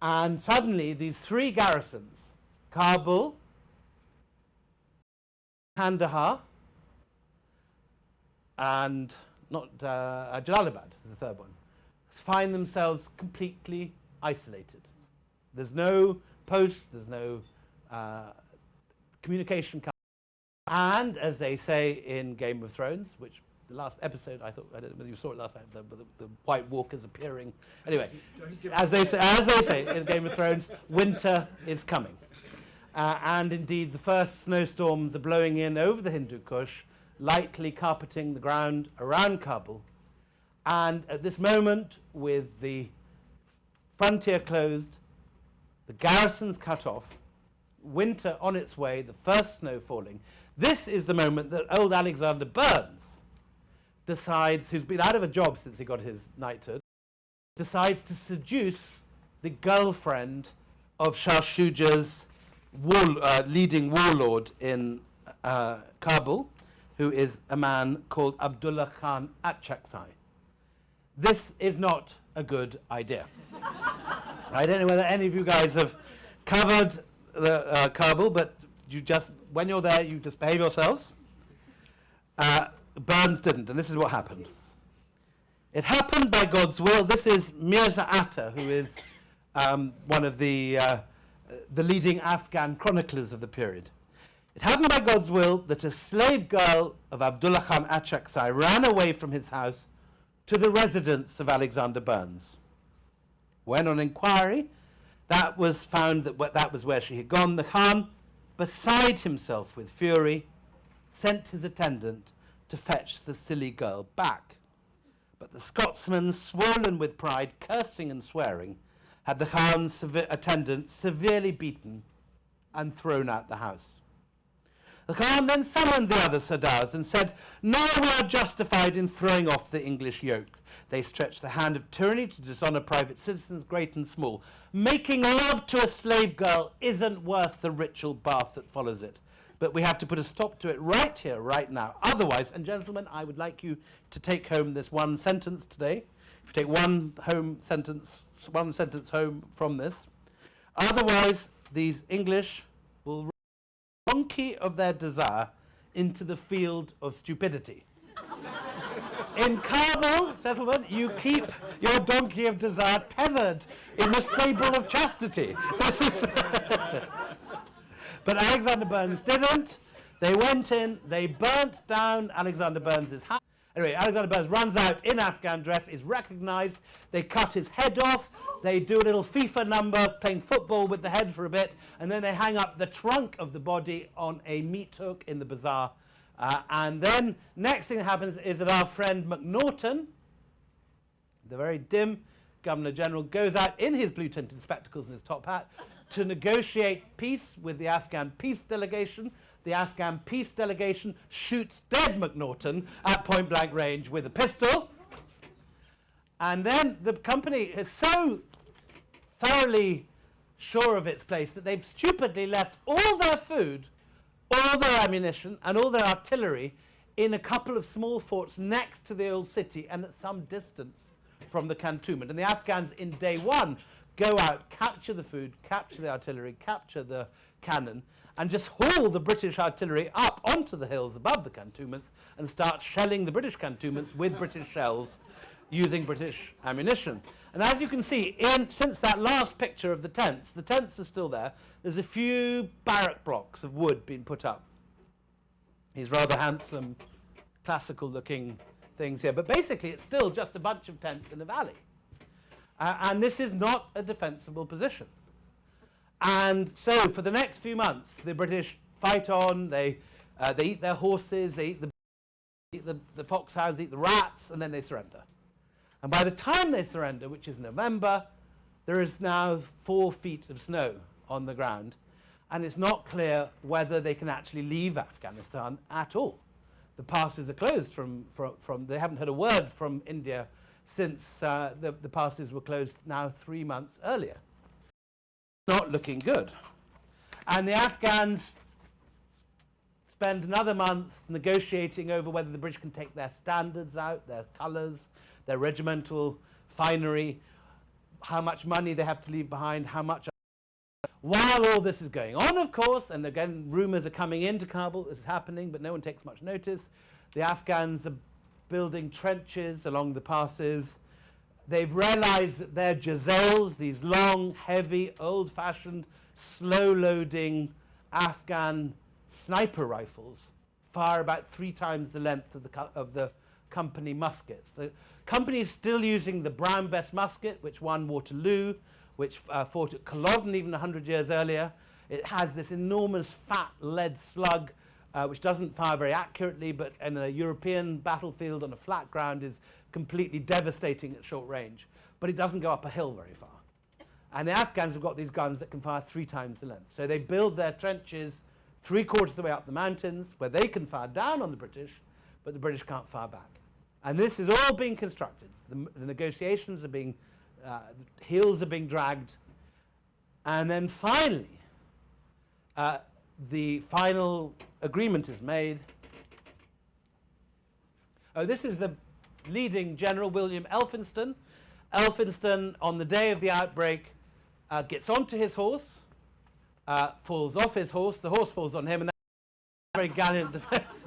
And suddenly, these three garrisons, Kabul, Kandahar, and Jalalabad is the third one, find themselves completely isolated. There's no post, there's no communication. And as they say in Game of Thrones, which the last episode, I don't know whether you saw it last night, the White Walkers appearing. Anyway, as they say in Game of Thrones, winter is coming. And indeed, the first snowstorms are blowing in over the Hindu Kush, lightly carpeting the ground around Kabul. And at this moment, with the frontier closed, the garrisons cut off, winter on its way, the first snow falling, this is the moment that old Alexander Burns decides, who's been out of a job since he got his knighthood, decides to seduce the girlfriend of Shah Shuja's leading warlord in Kabul, who is a man called Abdullah Khan Achakzai. This is not a good idea. I don't know whether any of you guys have covered Kabul, but you just, when you're there, you just behave yourselves. Burns didn't, and this is what happened. It happened by God's will. This is Mirza Atta, who is one of the leading Afghan chroniclers of the period. It happened by God's will that a slave girl of Abdullah Khan Achakzai ran away from his house to the residence of Alexander Burns. When on inquiry, that was found that was where she had gone. The Khan, beside himself with fury, sent his attendant to fetch the silly girl back. But the Scotsman, swollen with pride, cursing and swearing, had the Khan's attendant severely beaten and thrown out the house. The Khan then summoned the other Sardars and said, "Now we are justified in throwing off the English yoke. They stretch the hand of tyranny to dishonor private citizens, great and small. Making love to a slave girl isn't worth the ritual bath that follows it. But we have to put a stop to it right here, right now. Otherwise," and gentlemen, I would like you to take home this one sentence today. If you take one sentence home from this. Otherwise, these English will donkey of their desire into the field of stupidity. In Kabul, gentlemen, you keep your donkey of desire tethered in the stable of chastity. But Alexander Burns didn't. They went in, they burnt down Alexander Burns' house. Anyway, Alexander Burns runs out in Afghan dress, is recognized. They cut his head off. They do a little FIFA number, playing football with the head for a bit, and then they hang up the trunk of the body on a meat hook in the bazaar. And then next thing that happens is that our friend Macnaghten, the very dim Governor General, goes out in his blue-tinted spectacles and his top hat to negotiate peace with the Afghan peace delegation. The Afghan peace delegation shoots dead Macnaghten at point-blank range with a pistol. And then the company is so thoroughly sure of its place that they've stupidly left all their food, all their ammunition, and all their artillery in a couple of small forts next to the old city and at some distance from the cantonment. And the Afghans in day one go out, capture the food, capture the artillery, capture the cannon, and just haul the British artillery up onto the hills above the cantonments and start shelling the British cantonments with British shells using British ammunition. And as you can see, since that last picture of the tents are still there. There's a few barrack blocks of wood being put up. These rather handsome, classical-looking things here. But basically, it's still just a bunch of tents in a valley. And this is not a defensible position. And so for the next few months, the British fight on. They eat their horses, they eat the foxhounds, eat the rats, and then they surrender. And by the time they surrender, which is November, there is now 4 feet of snow on the ground. And it's not clear whether they can actually leave Afghanistan at all. The passes are closed they haven't heard a word from India since the passes were closed now 3 months earlier. Not looking good. And the Afghans spend another month negotiating over whether the British can take their standards out, their colours, their regimental finery, how much money they have to leave behind, how much. While all this is going on, of course, and again, rumours are coming into Kabul, this is happening, but no one takes much notice. The Afghans are building trenches along the passes. They've realized that their jazels, these long, heavy, old-fashioned, slow-loading Afghan sniper rifles, fire about 3 times the length of the company muskets. The company is still using the Brown Bess musket, which won Waterloo, which fought at Culloden even 100 years earlier. It has this enormous fat lead slug, which doesn't fire very accurately, but in a European battlefield on a flat ground is completely devastating at short range. But it doesn't go up a hill very far. And the Afghans have got these guns that can fire 3 times the length. So they build their trenches 3/4 of the way up the mountains, where they can fire down on the British, but the British can't fire back. And this is all being constructed. The negotiations are being, the heels are being dragged. And then finally, the final agreement is made. Oh, this is the leading general, William Elphinstone. Elphinstone, on the day of the outbreak, gets onto his horse, falls off his horse, the horse falls on him, and that's a very gallant defense.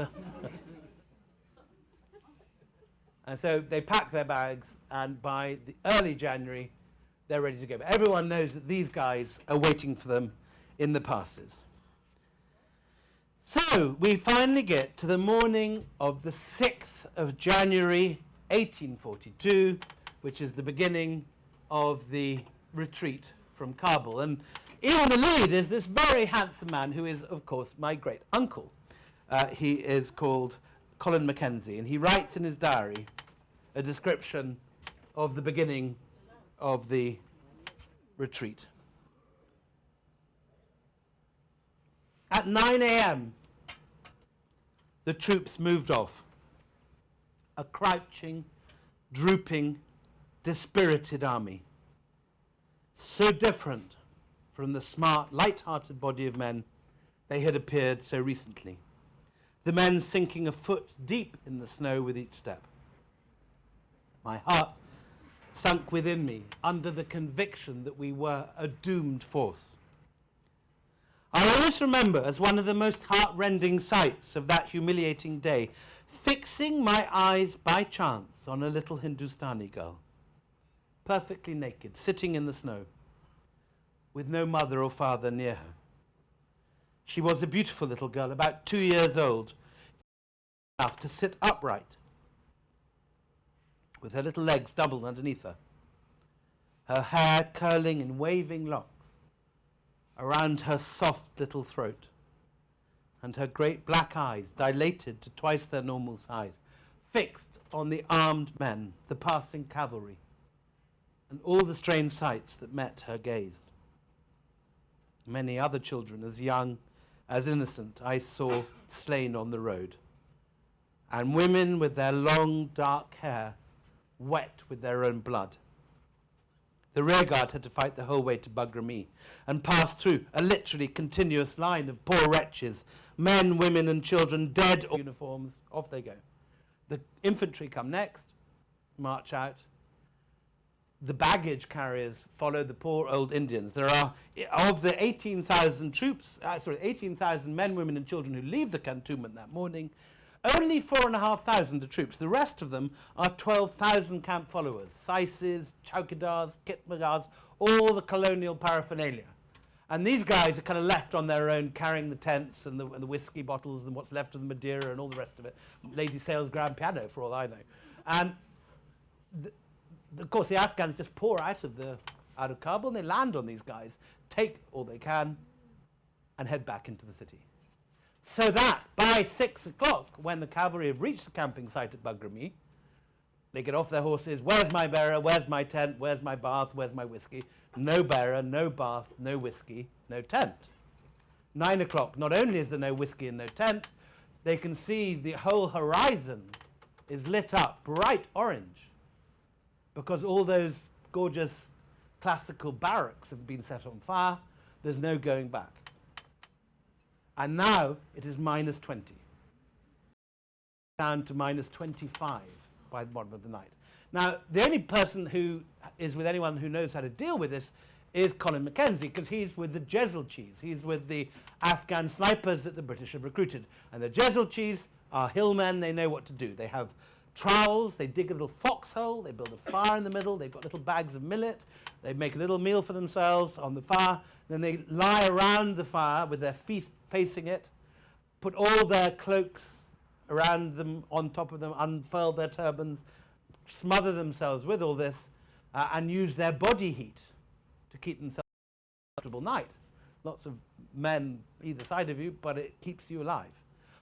And so they pack their bags, and by the early January, they're ready to go. But everyone knows that these guys are waiting for them in the passes. So we finally get to the morning of the 6th of January, 1842, which is the beginning of the retreat from Kabul. And in the lead is this very handsome man who is, of course, my great uncle. He is called Colin Mackenzie, and he writes in his diary a description of the beginning of the retreat. At 9 a.m., the troops moved off, a crouching, drooping, dispirited army, so different from the smart, light-hearted body of men they had appeared so recently, the men sinking a foot deep in the snow with each step. My heart sunk within me under the conviction that we were a doomed force. I always remember as one of the most heart-rending sights of that humiliating day, fixing my eyes by chance on a little Hindustani girl, perfectly naked, sitting in the snow, with no mother or father near her. She was a beautiful little girl, about 2 years old, enough to sit upright, with her little legs doubled underneath her. her hair curling in waving locks around her soft little throat, and her great black eyes, dilated to twice their normal size, fixed on the armed men, the passing cavalry, and all the strange sights that met her gaze. Many other children, as young, as innocent, I saw slain on the road, and women with their long dark hair wet with their own blood. The rearguard had to fight the whole way to Bagrami and pass through a literally continuous line of poor wretches, men, women and children, dead or uniforms. Off they go. The infantry come next, march out. The baggage carriers follow the poor old Indians. There are, of the 18,000 troops, 18,000 men, women and children who leave the cantonment that morning, only 4,500 are troops. The rest of them are 12,000 camp followers, saises, chowkidars, kitmagars, all the colonial paraphernalia. And these guys are kind of left on their own, carrying the tents and the whiskey bottles and what's left of the Madeira and all the rest of it. Lady Sale's grand piano, for all I know. And of course, the Afghans just pour out of Kabul, and they land on these guys, take all they can, and head back into the city. So that by 6 o'clock, when the cavalry have reached the camping site at Bagrami, they get off their horses. Where's my bearer? Where's my tent? Where's my bath? Where's my whiskey? No bearer, no bath, no whiskey, no tent. 9 o'clock, not only is there no whiskey and no tent, they can see the whole horizon is lit up bright orange because all those gorgeous classical barracks have been set on fire. There's no going back. And now it is minus 20, down to minus 25 by the bottom of the night. Now, the only person who is with anyone who knows how to deal with this is Colin Mackenzie, because he's with the Jezailchis. He's with the Afghan snipers that the British have recruited. And the Jezailchis are hillmen. They know what to do. They have trowels. They dig a little foxhole. They build a fire in the middle. They've got little bags of millet. They make a little meal for themselves on the fire. Then they lie around the fire with their feet facing it, put all their cloaks around them, on top of them, unfurl their turbans, smother themselves with all this, and use their body heat to keep themselves a comfortable night. Lots of men either side of you, but it keeps you alive.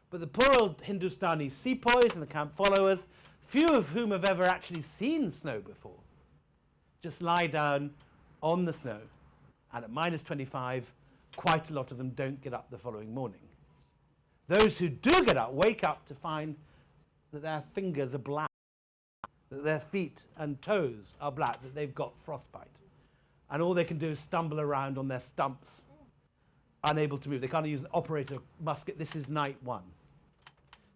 But the poor old Hindustani sepoys and the camp followers, few of whom have ever actually seen snow before, just lie down on the snow. And at minus 25, quite a lot of them don't get up the following morning. Those who do get up wake up to find that their fingers are black, that their feet and toes are black, that they've got frostbite. And all they can do is stumble around on their stumps, unable to move. They can't use an operator musket. This is night one.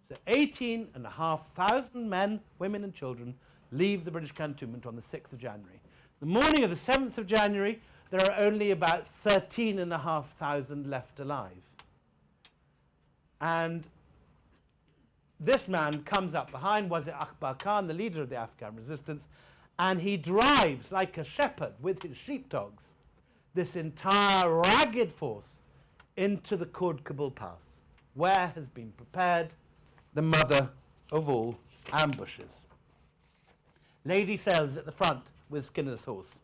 So 18,500 men, women and children leave the British cantonment on the 6th of January. The morning of the 7th of January, there are only about 13,500 left alive. And this man comes up behind Wazir Akbar Khan, the leader of the Afghan resistance, and he drives like a shepherd with his sheepdogs this entire ragged force into the Khord Kabul Pass, where has been prepared the mother of all ambushes. Lady Sale is at the front with Skinner's horse.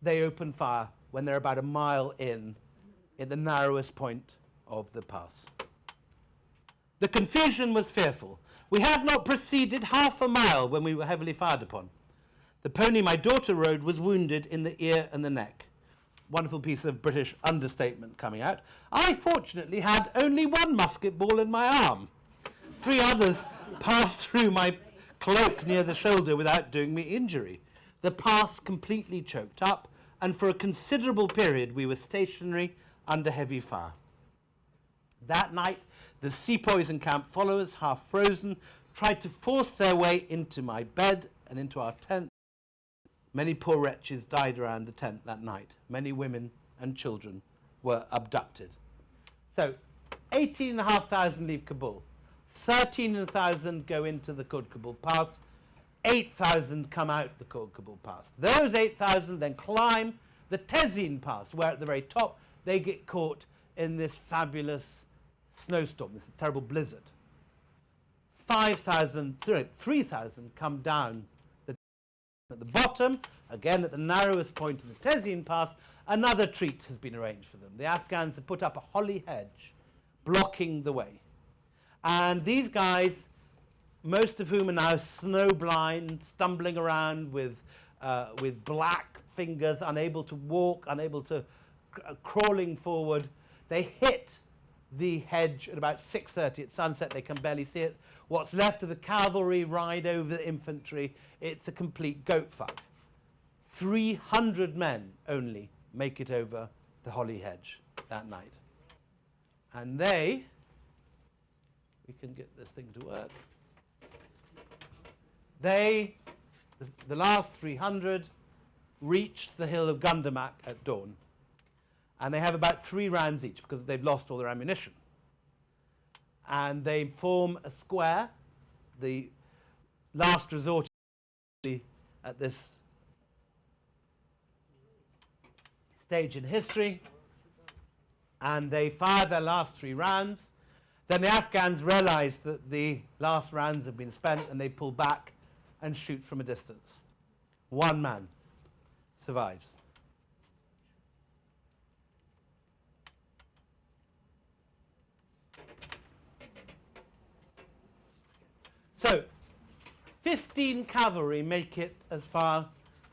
They open fire when they're about a mile in the narrowest point of the pass. The confusion was fearful. We had not proceeded half a mile when we were heavily fired upon. The pony my daughter rode was wounded in the ear and the neck. Wonderful piece of British understatement coming out. I fortunately had only one musket ball in my arm. 3 others passed through my cloak near the shoulder without doing me injury. The pass completely choked up, and for a considerable period we were stationary under heavy fire. That night, the sepoys and camp followers, half frozen, tried to force their way into my bed and into our tent. Many poor wretches died around the tent that night. Many women and children were abducted. So, 18,500 leave Kabul. 13,000 go into the Khord Kabul Pass. 8,000 come out the Khord Kabul Pass. Those 8,000 then climb the Tezin Pass, where at the very top they get caught in this fabulous snowstorm, this terrible blizzard. 3,000 come down at the bottom, again at the narrowest point of the Tezeen Pass, another treat has been arranged for them. The Afghans have put up a holly hedge blocking the way. And these guys, most of whom are now snowblind, stumbling around with black fingers, unable to walk, unable to crawling forward, they hit the hedge at about 6:30 at sunset. They can barely see it. What's left of the cavalry ride over the infantry. It's a complete goat fuck. 300 men only make it over the holly hedge that night. And we can get this thing to work. The last 300 reached the hill of Gandamak at dawn. And they have about 3 rounds each because they've lost all their ammunition. And they form a square, the last resort at this stage in history. And they fire their last 3 rounds. Then the Afghans realize that the last rounds have been spent and they pull back and shoot from a distance. 1 man survives. So, 15 cavalry make it as far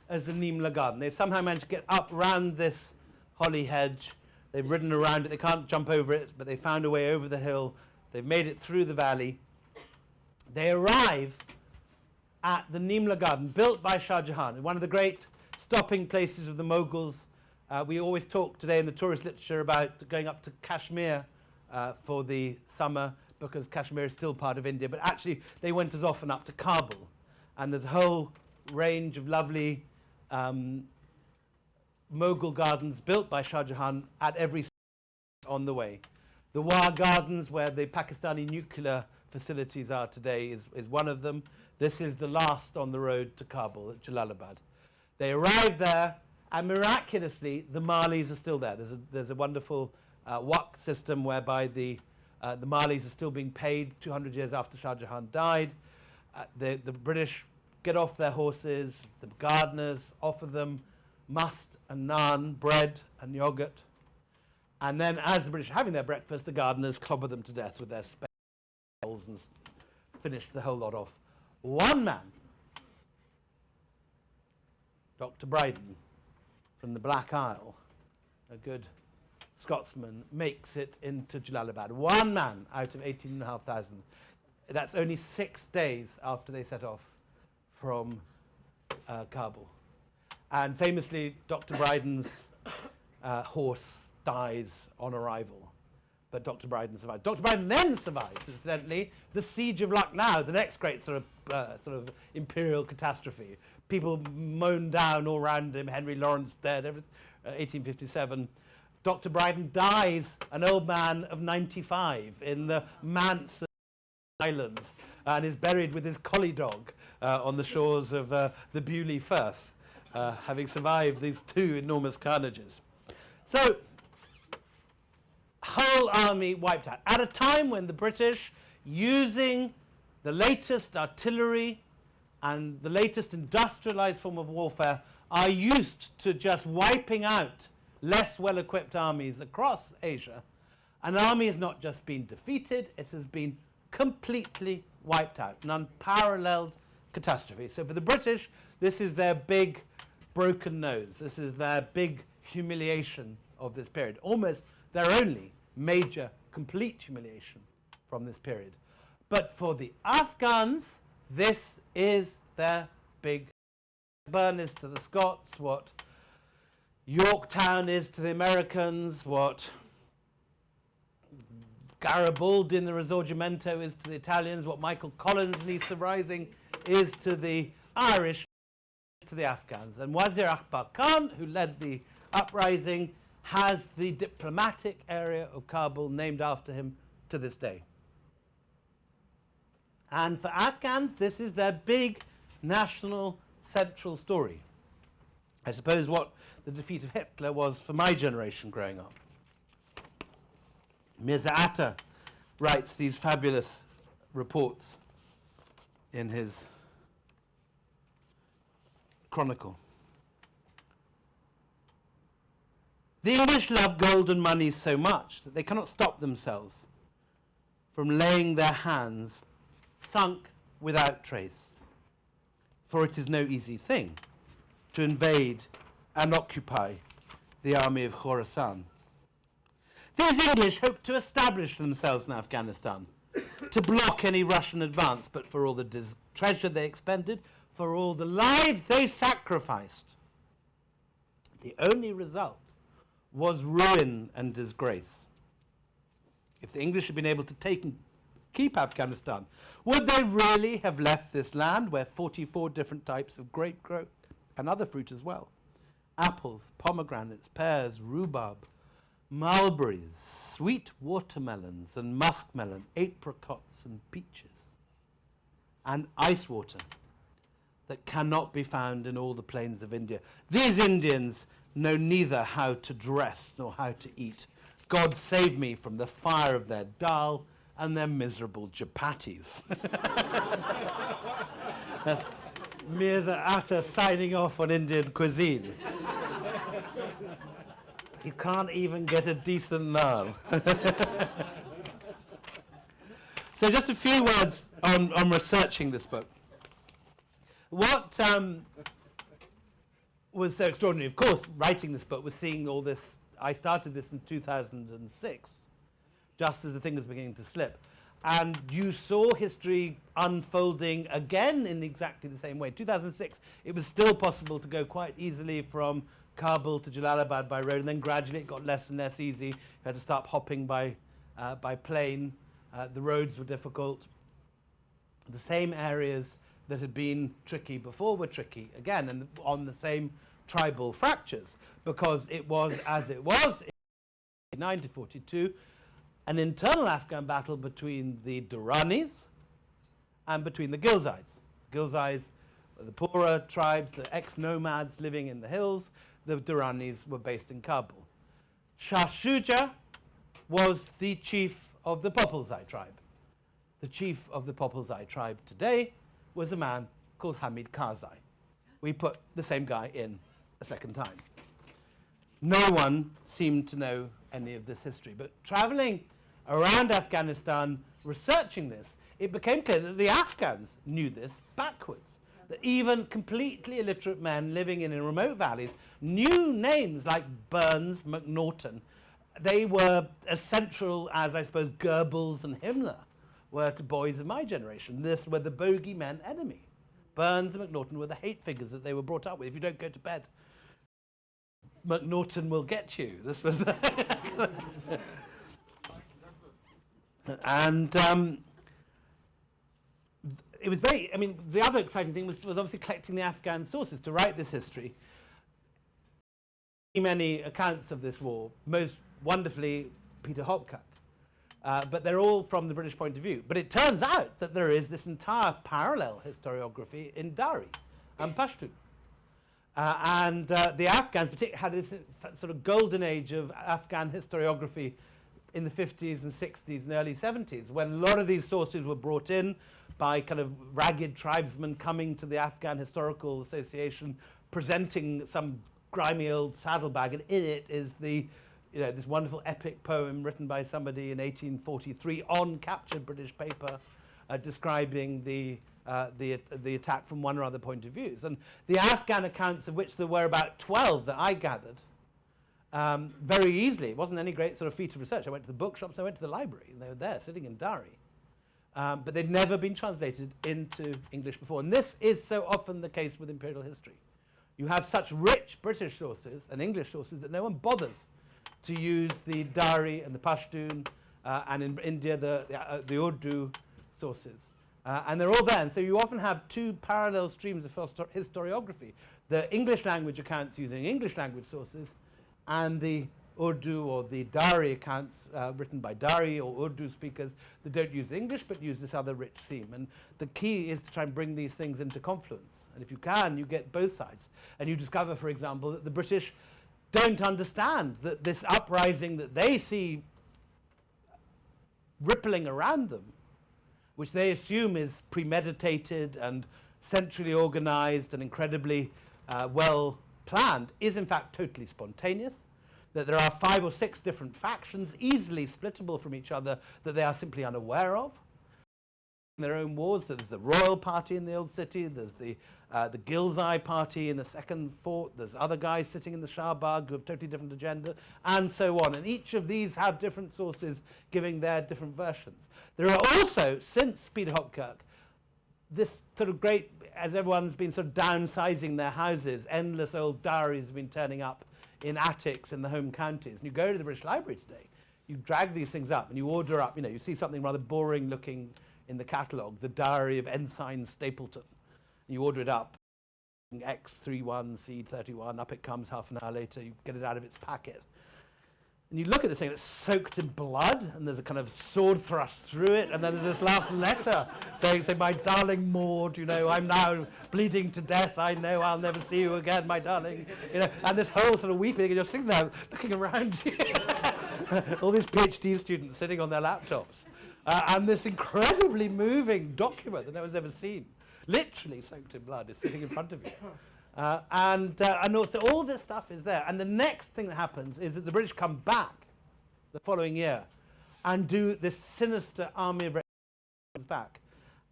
as the Nimla Garden. They've somehow managed to get up round this holly hedge. They've ridden around it. They can't jump over it, but they found a way over the hill. They've made it through the valley. They arrive at the Nimla Garden, built by Shah Jahan, one of the great stopping places of the Mughals. We always talk today in the tourist literature about going up to Kashmir for the summer, because Kashmir is still part of India, but actually they went as often up to Kabul. And there's a whole range of lovely Mughal gardens built by Shah Jahan at every on the way. The War Gardens, where the Pakistani nuclear facilities are today, is one of them. This is the last on the road to Kabul at Jalalabad. They arrive there, and miraculously, the Malis are still there. There's a wonderful waqf system whereby the Malis are still being paid 200 years after Shah Jahan died. The British get off their horses, the gardeners offer them must and naan, bread and yogurt. And then as the British are having their breakfast, the gardeners clobber them to death with their spells and finish the whole lot off. 1 man, Dr. Bryden from the Black Isle, a good Scotsman, makes it into Jalalabad. 1 man out of 18,500. That's only 6 days after they set off from Kabul. And famously, Dr. Bryden's horse dies on arrival, but Dr. Bryden survives. Dr. Bryden then survives, incidentally, the siege of Lucknow, the next great sort of imperial catastrophe. People mown down all around him, Henry Lawrence dead, 1857. Dr. Bryden dies, an old man of 95, in the Manse Islands, and is buried with his collie dog on the shores of the Bewley Firth, having survived these 2 enormous carnages. So, whole army wiped out at a time when the British, using the latest artillery and the latest industrialized form of warfare, are used to just wiping out less well-equipped armies across Asia. An army has not just been defeated, it has been completely wiped out, an unparalleled catastrophe. So for the British, this is their big broken nose. This is their big humiliation of this period, almost their only major complete humiliation from this period. But for the Afghans, this is their big. Burn is to the Scots what Yorktown is to the Americans, what Garibaldi in the Risorgimento is to the Italians, what Michael Collins in East of Rising is to the Irish, to the Afghans. And Wazir Akbar Khan, who led the uprising, has the diplomatic area of Kabul named after him to this day. And for Afghans, this is their big national central story. I suppose what the defeat of Hitler was for my generation growing up. Mirza Atta writes these fabulous reports in his chronicle. The English love gold and money so much that they cannot stop themselves from laying their hands sunk without trace. For it is no easy thing to invade and occupy the army of Khorasan. These English hoped to establish themselves in Afghanistan, to block any Russian advance, but for all the treasure they expended, for all the lives they sacrificed, the only result was ruin and disgrace. If the English had been able to take and keep Afghanistan, would they really have left this land where 44 different types of grape grow, and other fruit as well? Apples, pomegranates, pears, rhubarb, mulberries, sweet watermelons and muskmelon, apricots and peaches, and ice water that cannot be found in all the plains of India. These Indians know neither how to dress nor how to eat. God save me from the fire of their dal and their miserable chapatis. Mirza Atta signing off on Indian cuisine. You can't even get a decent naan. So just a few words on researching this book. What was so extraordinary, of course, writing this book was seeing all this. I started this in 2006, just as the thing was beginning to slip. And you saw history unfolding again in exactly the same way. In 2006, it was still possible to go quite easily from Kabul to Jalalabad by road, and then gradually it got less and less easy. You had to start hopping by plane. The roads were difficult. The same areas that had been tricky before were tricky again, and on the same tribal fractures, because it was, as it was in 1942, an internal Afghan battle between the Duranis and between the Ghilzais. Ghilzais were the poorer tribes, the ex-nomads living in the hills. The Duranis were based in Kabul. Shah Shuja was the chief of the Popelzai tribe. The chief of the Popelzai tribe today was a man called Hamid Karzai. We put the same guy in a second time. No one seemed to know any of this history, but traveling around Afghanistan, researching this, it became clear that the Afghans knew this backwards. That even completely illiterate men living in remote valleys knew names like Burns, McNaughton. They were as central as, I suppose, Goebbels and Himmler were to boys of my generation. This were the bogeymen enemy. Burns and McNaughton were the hate figures that they were brought up with. If you don't go to bed, McNaughton will get you. This was the and it was very, I mean, the other exciting thing was obviously collecting the Afghan sources to write this history. Many accounts of this war, most wonderfully Peter Hopkirk, but they're all from the British point of view. But it turns out that there is this entire parallel historiography in Dari and Pashtun. And the Afghans particularly had this sort of golden age of Afghan historiography in the 50s and 60s and early 70s, when a lot of these sources were brought in by kind of ragged tribesmen coming to the Afghan Historical Association, presenting some grimy old saddlebag, and in it is the, this wonderful epic poem written by somebody in 1843 on captured British paper, describing the attack from one or other point of views. And the Afghan accounts, of which there were about 12 that I gathered, very easily. It wasn't any great sort of feat of research. I went to the bookshops, I went to the library, and they were there, sitting in Dari. But they'd never been translated into English before. And this is so often the case with imperial history. You have such rich British sources and English sources that no one bothers to use the Dari and the Pashtun, and in India the Urdu sources. And they're all there. And so you often have two parallel streams of historiography. The English language accounts using English language sources, and the Urdu or the Dari accounts written by Dari or Urdu speakers that don't use English but use this other rich theme. And the key is to try and bring these things into confluence. And if you can, you get both sides. And you discover, for example, that the British don't understand that this uprising that they see rippling around them, which they assume is premeditated and centrally organized and incredibly well planned, is in fact totally spontaneous. that there are 5 or 6 different factions, easily splittable from each other, that they are simply unaware of. Their own wars. There's the royal party in the old city, there's the Ghilzai party in the second fort, there's other guys sitting in the Shah Bagh who have totally different agenda, and so on. And each of these have different sources giving their different versions. There are also, since Peter Hopkirk, this sort of great, as everyone's been sort of downsizing their houses, endless old diaries have been turning up in attics in the home counties. And you go to the British Library today, you drag these things up and you order up, you see something rather boring looking in the catalogue, the Diary of Ensign Stapleton. You order it up, X31C31, up it comes half an hour later, you get it out of its packet. And you look at this thing, it's soaked in blood, and there's a kind of sword thrust through it, and then there's this last letter saying, my darling Maud, I'm now bleeding to death, I know I'll never see you again, my darling. And this whole sort of weeping, and you're sitting there looking around you. All these PhD students sitting on their laptops. And this incredibly moving document that no one's ever seen, literally soaked in blood, is sitting in front of you. And also all this stuff is there. And the next thing that happens is that the British come back the following year and do this sinister army of back.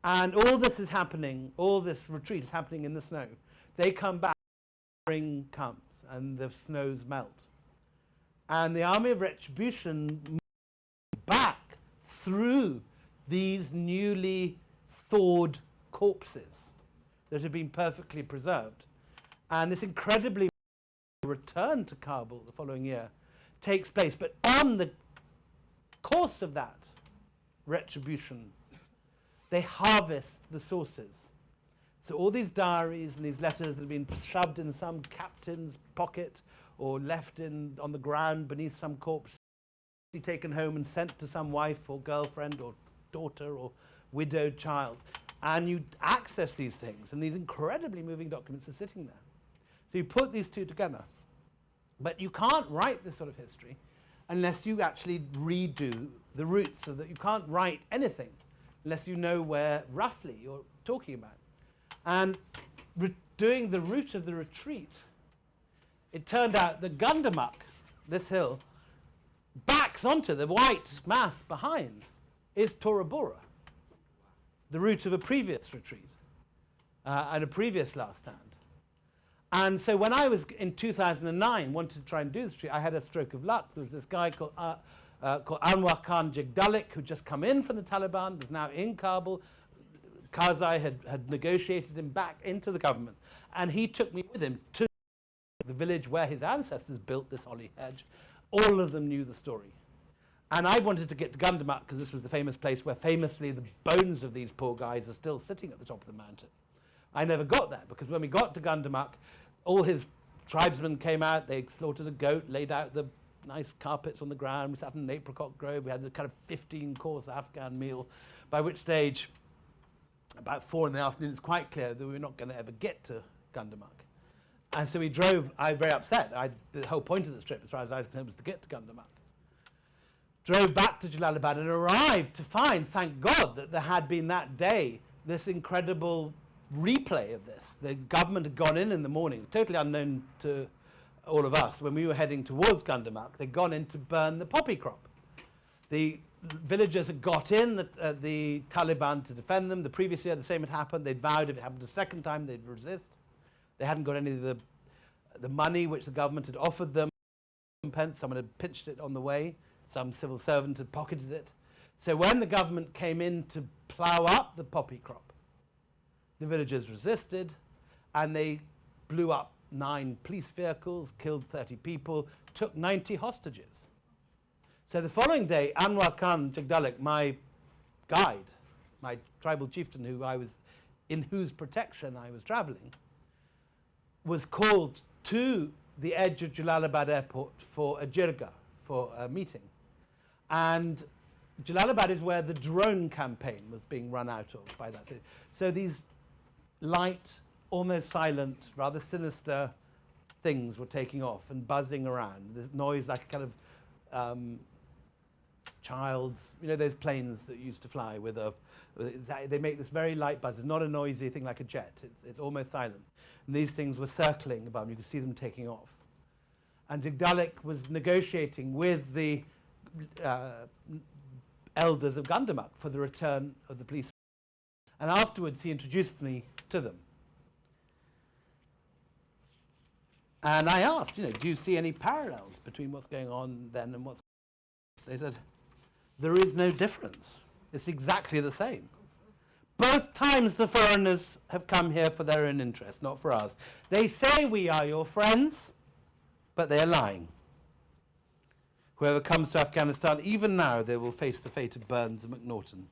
And all this is happening, all this retreat is happening in the snow. They come back, spring comes, and the snows melt. And the army of retribution moves back through these newly thawed corpses that have been perfectly preserved. And this incredibly return to Kabul the following year takes place. But on the course of that retribution, they harvest the sources. So all these diaries and these letters that have been shoved in some captain's pocket or left on the ground beneath some corpse, taken home and sent to some wife or girlfriend or daughter or widowed child. And you access these things, and these incredibly moving documents are sitting there. So you put these two together. But you can't write this sort of history unless you actually redo the roots, so that you can't write anything unless you know where roughly you're talking about. And doing the route of the retreat, it turned out that Gundamuk, this hill, backs onto the white mass behind is Tora Bora, the route of a previous retreat and a previous last stand. And so when I was in 2009 wanted to try and do this retreat, I had a stroke of luck. There was this guy called Anwar Khan Jagdalik, who'd just come in from the Taliban, was now in Kabul. Karzai had negotiated him back into the government, and he took me with him to the village where his ancestors built this holly hedge. All of them knew the story. And I wanted to get to Gundamuk because this was the famous place where famously the bones of these poor guys are still sitting at the top of the mountain. I never got there because when we got to Gundamuk, all his tribesmen came out, they slaughtered a goat, laid out the nice carpets on the ground, we sat in an apricot grove, we had the kind of 15-course Afghan meal, by which stage, about 4 in the afternoon, it's quite clear that we were not going to ever get to Gundamuk. And so we drove, I was very upset. The whole point of this trip, as far as I was concerned, was to get to Gundamuk. Drove back to Jalalabad and arrived to find, thank God, that there had been that day this incredible replay of this. The government had gone in the morning, totally unknown to all of us. When we were heading towards Gundamuk, they'd gone in to burn the poppy crop. The villagers had got in, the Taliban to defend them. The previous year, the same had happened. They'd vowed if it happened a second time, they'd resist. They hadn't got any of the money which the government had offered them. Someone had pitched it on the way. Some civil servant had pocketed it. So when the government came in to plough up the poppy crop, the villagers resisted, and they blew up 9 police vehicles, killed 30 people, took 90 hostages. So the following day, Anwar Khan Jagdalik, my guide, my tribal chieftain in whose protection I was traveling, was called to the edge of Jalalabad airport for a jirga, for a meeting. And Jalalabad is where the drone campaign was being run out of by that. So these light, almost silent, rather sinister things were taking off and buzzing around. This noise like a kind of child's, those planes that used to fly with they make this very light buzz. It's not a noisy thing like a jet. It's almost silent. And these things were circling above them. You could see them taking off. And Jagdalik was negotiating with the elders of Gandamak for the return of the police. And afterwards he introduced me to them. And I asked, do you see any parallels between what's going on then and what's... They said, there is no difference. It's exactly the same. Both times the foreigners have come here for their own interest, not for ours. They say we are your friends, but they are lying. Whoever comes to Afghanistan, even now, they will face the fate of Burns and McNaughton.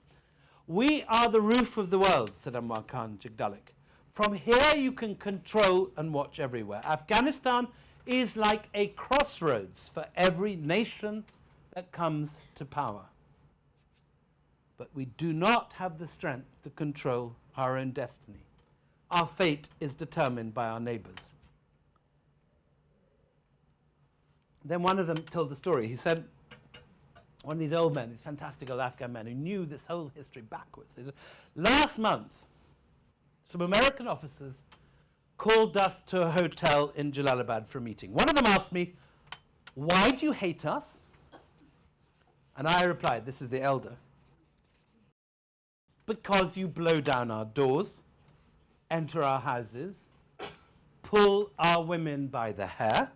We are the roof of the world, said Anwar Khan Jagdalik. From here you can control and watch everywhere. Afghanistan is like a crossroads for every nation that comes to power. But we do not have the strength to control our own destiny. Our fate is determined by our neighbors. Then one of them told the story. He said, one of these old men, these fantastic old Afghan men who knew this whole history backwards. He said, last month, some American officers called us to a hotel in Jalalabad for a meeting. One of them asked me, why do you hate us? And I replied, this is the elder, because you blow down our doors, enter our houses, pull our women by the hair,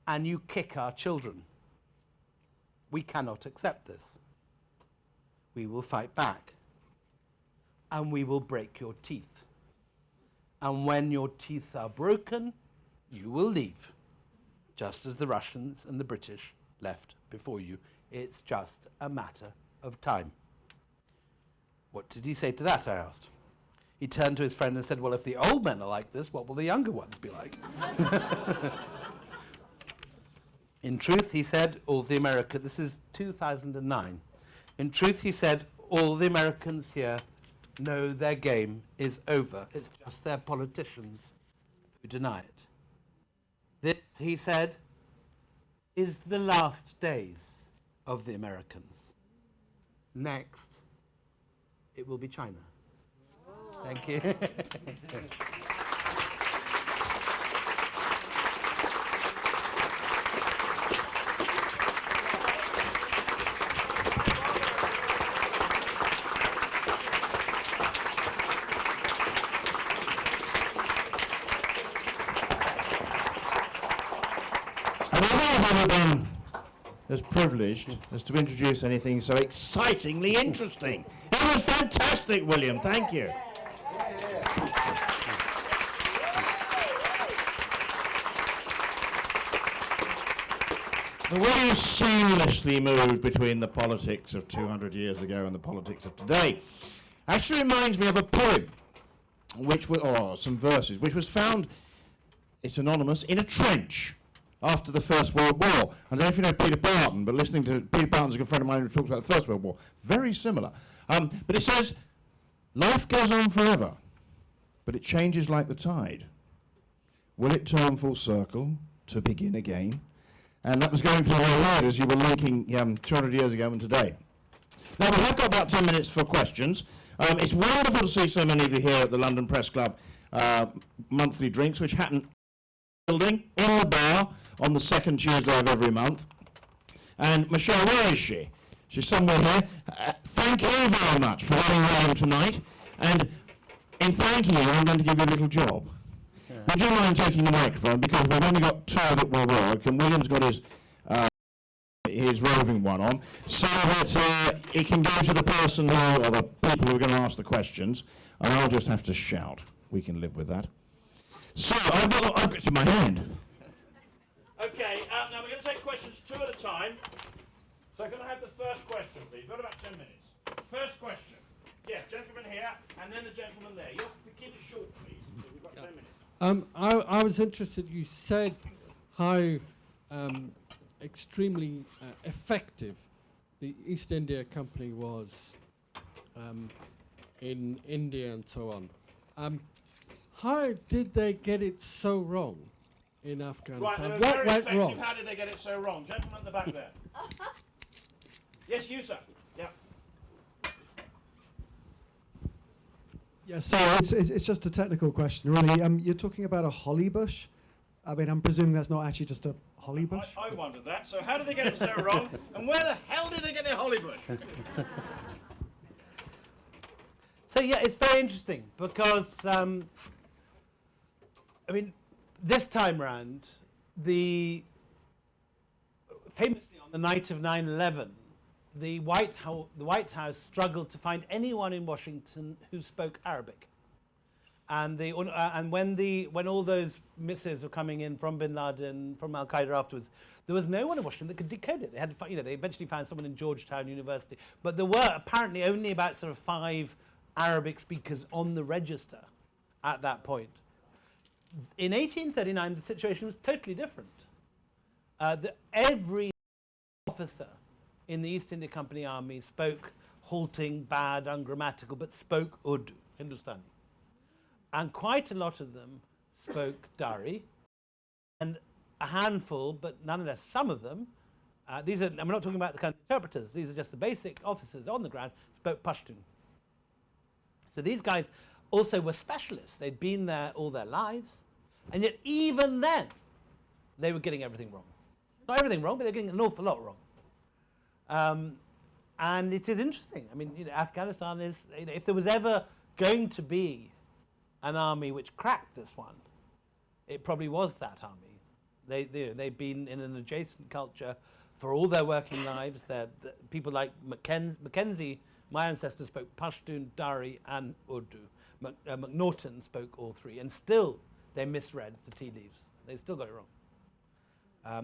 and you kick our children. We cannot accept this. We will fight back. And we will break your teeth. And when your teeth are broken, you will leave, just as the Russians and the British left before you. It's just a matter of time. What did he say to that, I asked. He turned to his friend and said, well, if the old men are like this, what will the younger ones be like? In truth, he said, this is 2009. In truth, he said, all the Americans here know their game is over. It's just their politicians who deny it. This, he said, is the last days of the Americans. Next, it will be China. Thank you. As privileged as to introduce anything so excitingly interesting. It was fantastic, William. Thank you. The way you seamlessly moved between the politics of 200 years ago and the politics of today actually reminds me of a poem, or some verses, which was found, it's anonymous, in a trench after the First World War. I don't know if you know Peter Barton, but listening to Peter Barton's a good friend of mine who talks about the First World War. Very similar. But it says, life goes on forever, but it changes like the tide. Will it turn full circle to begin again? And that was going through my head as you were linking 200 years ago and today. Now, we have got about 10 minutes for questions. It's wonderful to see so many of you here at the London Press Club monthly drinks, which happen building in the bar on the second Tuesday of every month. And Michelle, where is she? She's somewhere here. Thank you very much for running around tonight. And in thanking you, I'm going to give you a little job. Yeah. Would you mind taking the microphone? Because we've only got two that will work, and William's got his roving one on, so that it can go to the person or the people who are going to ask the questions, and I'll just have to shout. We can live with that. So, I've got in my hand. Okay, now we're going to take questions two at a time. So I'm going to have the first question, please. We've got about 10 minutes. First question. Yeah, gentleman here, and then the gentleman there. You have to keep it short, please. We've got 10 minutes. I was interested, you said how extremely effective the East India Company was in India and so on. How did they get it so wrong in Afghanistan? Right, what went wrong? How did they get it so wrong? Gentleman at the back there. Yes, you, sir. Yeah. Yeah, so it's just a technical question, really. You're talking about a holly bush. I mean, I'm presuming that's not actually just a holly bush. I wondered that. So how did they get it so wrong? And where the hell did they get their holly bush? So yeah, it's very interesting because, I mean, this time round, famously on the night of 9/11, the White House struggled to find anyone in Washington who spoke Arabic. And when all those missives were coming in from Bin Laden, from Al Qaeda afterwards, there was no one in Washington that could decode it. They had to, they eventually found someone in Georgetown University, but there were apparently only about sort of 5 Arabic speakers on the register at that point. In 1839, the situation was totally different. Every officer in the East India Company army spoke halting, bad, ungrammatical, but spoke Urdu, Hindustani. And quite a lot of them spoke Dari, and a handful, but nonetheless some of them, and we're not talking about the kind of interpreters, these are just the basic officers on the ground, spoke Pashtun. So these guys also were specialists. They'd been there all their lives, and yet even then, they were getting everything wrong. Not everything wrong, but they're getting an awful lot wrong. And it is interesting. I mean, Afghanistan is, if there was ever going to be an army which cracked this one, it probably was that army. They've been in an adjacent culture for all their working lives. People like Mackenzie, my ancestors, spoke Pashtun, Dari, and Urdu. McNaughton spoke all 3, and still they misread the tea leaves. They still got it wrong.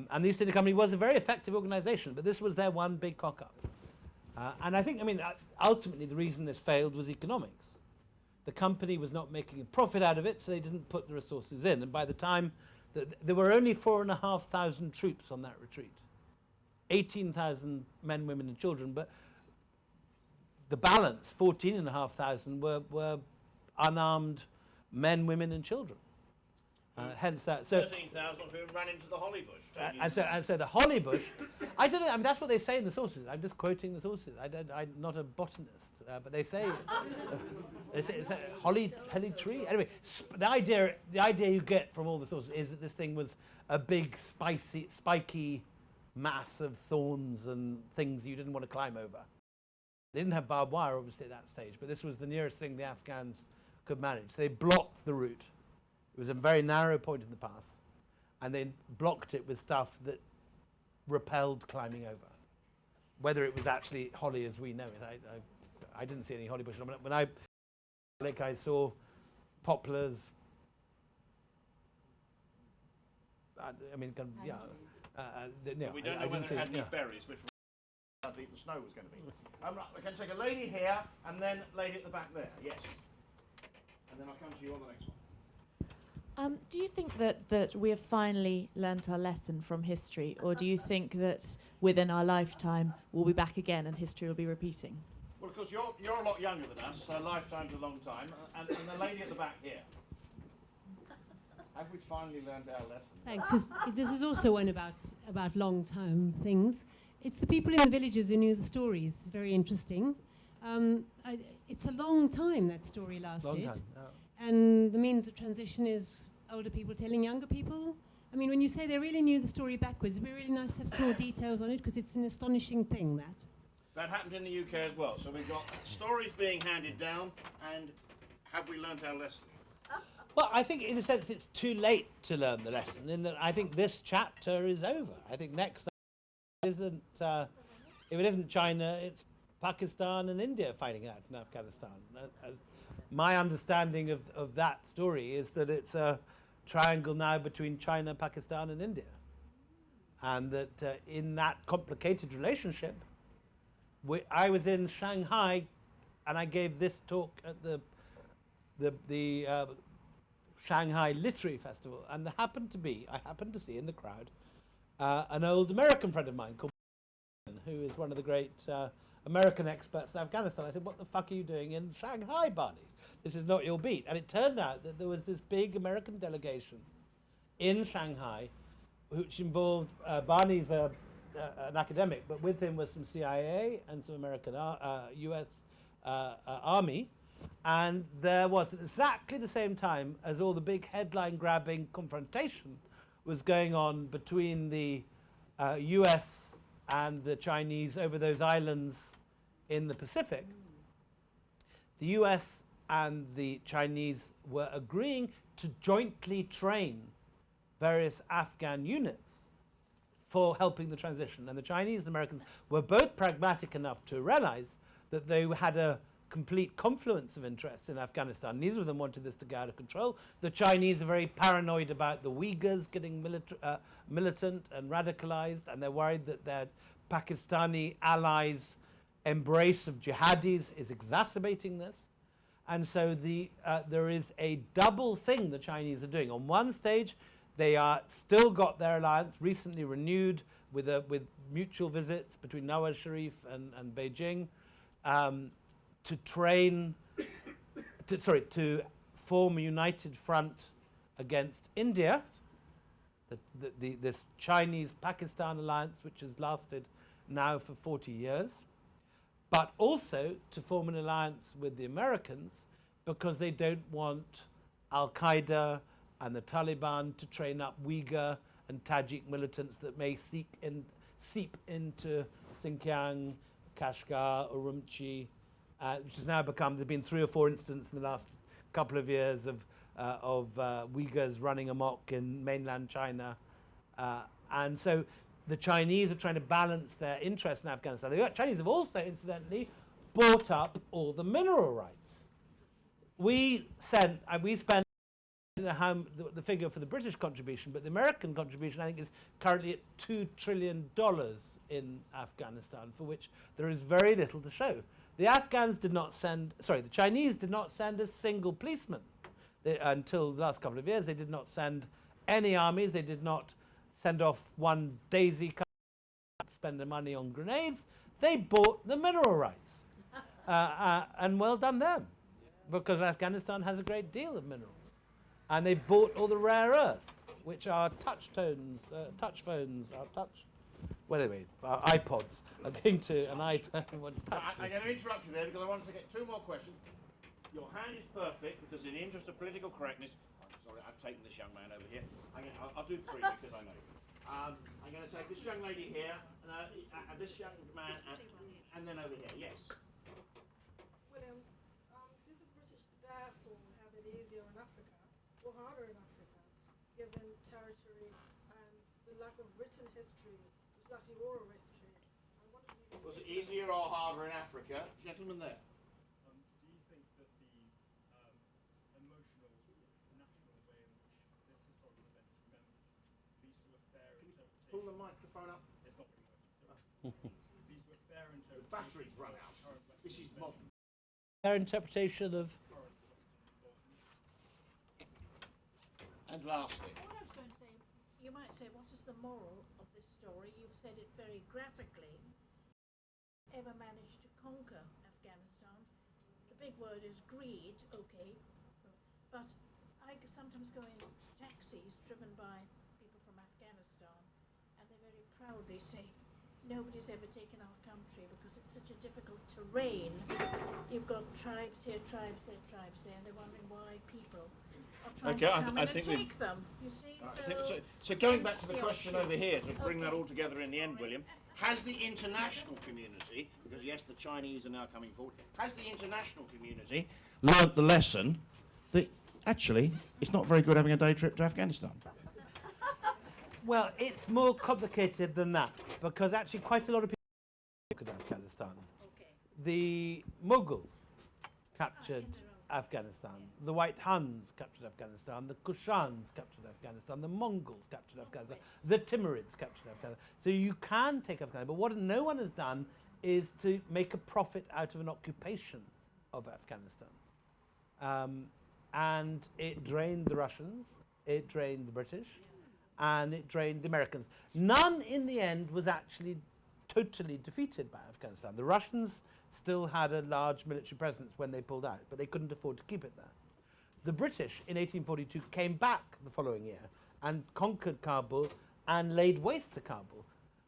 And the East India Company was a very effective organization, but this was their one big cock-up. And I think, ultimately the reason this failed was economics. The company was not making a profit out of it, so they didn't put the resources in. And by the time, there were only 4,500 troops on that retreat. 18,000 men, women, and children, but the balance, 14,500, were unarmed men, women, and children. Hence that. So 13,000 of whom ran into the holly bush. and so the holly bush, I don't know. That's what they say in the sources. I'm just quoting the sources. I'm not a botanist, but they say it's a holly tree. Anyway, the idea you get from all the sources is that this thing was a big, spiky mass of thorns and things you didn't want to climb over. They didn't have barbed wire, obviously, at that stage, but this was the nearest thing the Afghans could manage. So they blocked the route. It was a very narrow point in the pass, and they blocked it with stuff that repelled climbing over. Whether it was actually holly as we know it, I didn't see any holly bush. When I saw poplars. We don't know whether it had any berries, which how deep the snow was going to be. Right, we can take a lady here, and then lady at the back there. Yes, and then I'll come to you on the next one. Do you think that we have finally learnt our lesson from history, or do you think that within our lifetime we'll be back again and history will be repeating? Well, of course, you're a lot younger than us, so lifetime's a long time. And the lady at the back here. Have we finally learned our lesson? Thanks. This is also one about long-term things. It's the people in the villages who knew the stories. It's very interesting. It's a long time that story lasted. Long time. Oh. And the means of transition is older people telling younger people. I mean, when you say they really knew the story backwards, it'd be really nice to have some more details on it, because it's an astonishing thing, that. That happened in the UK as well. So we've got stories being handed down, and have we learnt our lesson? Well, I think in a sense it's too late to learn the lesson, in that I think this chapter is over. I think next isn't, if it isn't China, it's Pakistan and India fighting out in Afghanistan. My understanding of that story is that it's a triangle now between China, Pakistan, and India. And that in that complicated relationship, I was in Shanghai, and I gave this talk at the Shanghai Literary Festival, and I happened to see in the crowd an old American friend of mine called who is one of the great American experts in Afghanistan. I said, "What the fuck are you doing in Shanghai, Barney? This is not your beat." And it turned out that there was this big American delegation in Shanghai, which involved Barney's an academic, but with him was some CIA and some American US Army. And there was, at exactly the same time as all the big headline-grabbing confrontation, was going on between the US and the Chinese over those islands in the Pacific, the US and the Chinese were agreeing to jointly train various Afghan units for helping the transition. And the Chinese and Americans were both pragmatic enough to realize that they had a complete confluence of interests in Afghanistan. Neither of them wanted this to go out of control. The Chinese are very paranoid about the Uyghurs getting militant and radicalized, and they're worried that their Pakistani allies' embrace of jihadis is exacerbating this. And so there is a double thing the Chinese are doing. On one stage, they are still got their alliance recently renewed with mutual visits between Nawaz Sharif and Beijing to form a united front against India, this Chinese-Pakistan alliance, which has lasted now for 40 years, but also to form an alliance with the Americans because they don't want Al-Qaeda and the Taliban to train up Uyghur and Tajik militants that may seep into Xinjiang, Kashgar, Urumqi, which has now become, there's been 3 or 4 instances in the last couple of years of Uyghurs running amok in mainland China. And so the Chinese are trying to balance their interests in Afghanistan. The Chinese have also, incidentally, bought up all the mineral rights. We spent the figure for the British contribution, but the American contribution, I think, is currently at $2 trillion in Afghanistan, for which there is very little to show. The Chinese did not send a single policeman until the last couple of years. They did not send any armies. They did not send off one daisy cut, spend the money on grenades. They bought the mineral rights. And well done them, because Afghanistan has a great deal of minerals. And they bought all the rare earths, which are touch phones, iPods are going to an iPad. I'm going to interrupt you there because I want to get 2 more questions. Your hand is perfect because in the interest of political correctness, I'm sorry, I've taken this young man over here. I'll do 3 because I know you. I'm going to take this young lady here, this young man, and then over here. Yes. William, did the British therefore have it easier in Africa or harder in Africa, given territory and the lack of written history, which is actually oral history? Was it easier or harder in Africa? Gentleman there. Do you think that the emotional, national way in which this historical event is remembered leads to a fair interpretation? Pull the microphone up. It's not going to work. Leads to a fair interpretation. The battery's run out. This is modern. Their interpretation of. And lastly. What I was going to say, you might say, what is the moral of this story? You've said it very graphically. Ever managed to conquer Afghanistan? The big word is greed, okay, but I sometimes go in taxis driven by people from Afghanistan, and they very proudly say, nobody's ever taken our country because it's such a difficult terrain. You've got tribes here, tribes there, and they're wondering why people are trying to come in and take them. You see, so going back to the question over here, to bring that all together in the end, William, has the international community, because yes, the Chinese are now coming forward, has the international community learnt the lesson that actually it's not very good having a day trip to Afghanistan? Well, it's more complicated than that, because actually quite a lot of people look at Afghanistan. Okay. The Mughals captured Afghanistan. The White Huns captured Afghanistan. The Kushans captured Afghanistan. The Mongols captured Afghanistan. The Timurids captured Afghanistan. So you can take Afghanistan, but what no one has done is to make a profit out of an occupation of Afghanistan. And it drained the Russians, it drained the British, and it drained the Americans. None in the end was actually totally defeated by Afghanistan. The Russians still had a large military presence when they pulled out, but they couldn't afford to keep it there. The British in 1842 came back the following year and conquered Kabul and laid waste to Kabul.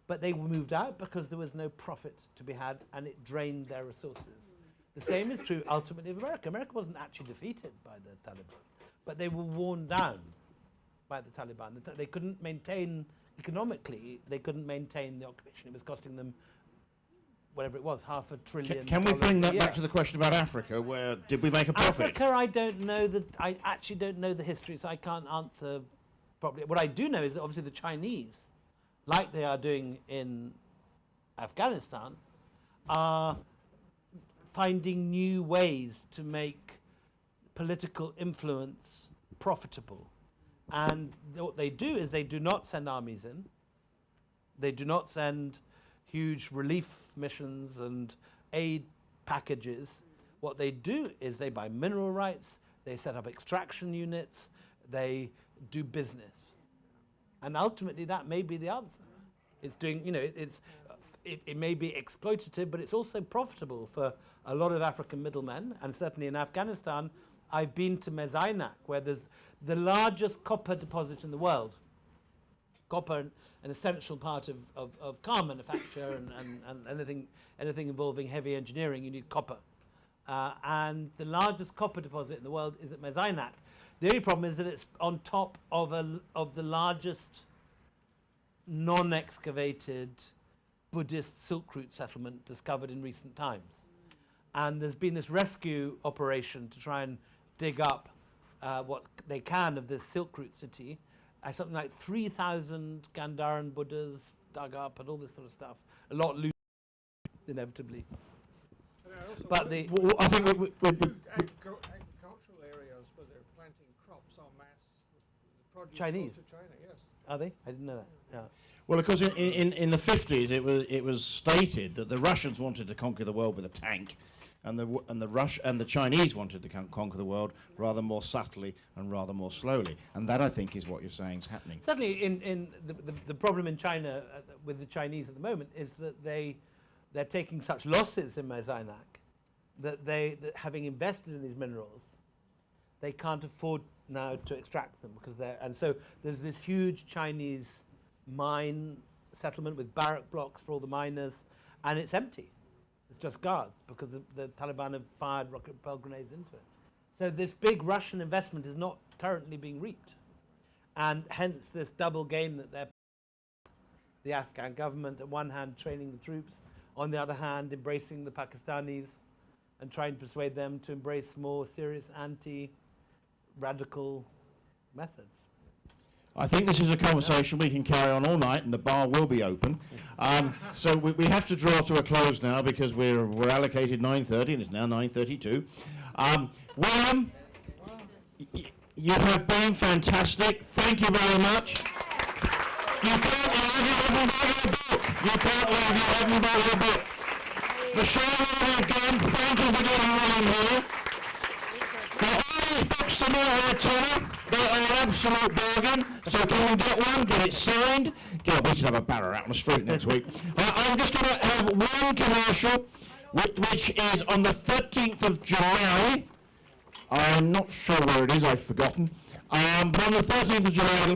But they moved out because there was no profit to be had, and it drained their resources. The same is true ultimately of America. America wasn't actually defeated by the Taliban, but they were worn down by the Taliban. They couldn't maintain, economically, they couldn't maintain the occupation. It was costing them, whatever it was, $500 billion. Can we bring that back to the question about Africa? Where did we make a profit? Africa, I don't know I actually don't know the history, so I can't answer properly. What I do know is that obviously the Chinese, like they are doing in Afghanistan, are finding new ways to make political influence profitable. And what they do is they do not send armies in. They do not send huge relief missions and aid packages. What they do is they buy mineral rights, they set up extraction units, they do business. And ultimately that may be the answer. It's doing, you know, it may be exploitative, but it's also profitable for a lot of African middlemen. And certainly in Afghanistan, I've been to Mezainak, where there's the largest copper deposit in the world. Copper, an essential part of car manufacture and anything involving heavy engineering, you need copper. And the largest copper deposit in the world is at Mezainak. The only problem is that it's on top of the largest non-excavated Buddhist Silk Route settlement discovered in recent times. And there's been this rescue operation to try and dig up what they can of this Silk Route city. Something like 3,000 Kandahar Buddhas dug up and all this sort of stuff. A lot looted, inevitably. But the I think agricultural areas where they're planting crops en masse. The produce Chinese? goes to China, yes. Are they? I didn't know that. Yeah. Well, because in the 50s it was stated that the Russians wanted to conquer the world with a tank, and the Chinese wanted to conquer the world rather more subtly and rather more slowly, and that I think is what you're saying is happening. Certainly, in the problem in China with the Chinese at the moment is that they're taking such losses in Mezainak that having invested in these minerals, they can't afford now to extract them and so there's this huge Chinese mine settlement with barrack blocks for all the miners, and it's empty. It's just guards because the Taliban have fired rocket propelled grenades into it. So this big Russian investment is not currently being reaped, and hence this double game that the Afghan government at one hand training the troops, on the other hand embracing the Pakistanis and trying to persuade them to embrace more serious anti-radical methods. I think this is a conversation we can carry on all night, and the bar will be open. So we have to draw to a close now because we're allocated 9:30, and it's now 9:32. William, you have been fantastic. Thank you very much. You can't leave your book. The show will again. Thank you for getting William here. All these books tonight are a tenner. They are an absolute bargain. So can we get one? Get it signed? God, we should have a barrow out on the street next week. I'm just going to have one commercial, which is on the 13th of July. I'm not sure where it is. I've forgotten. But on the 13th of July,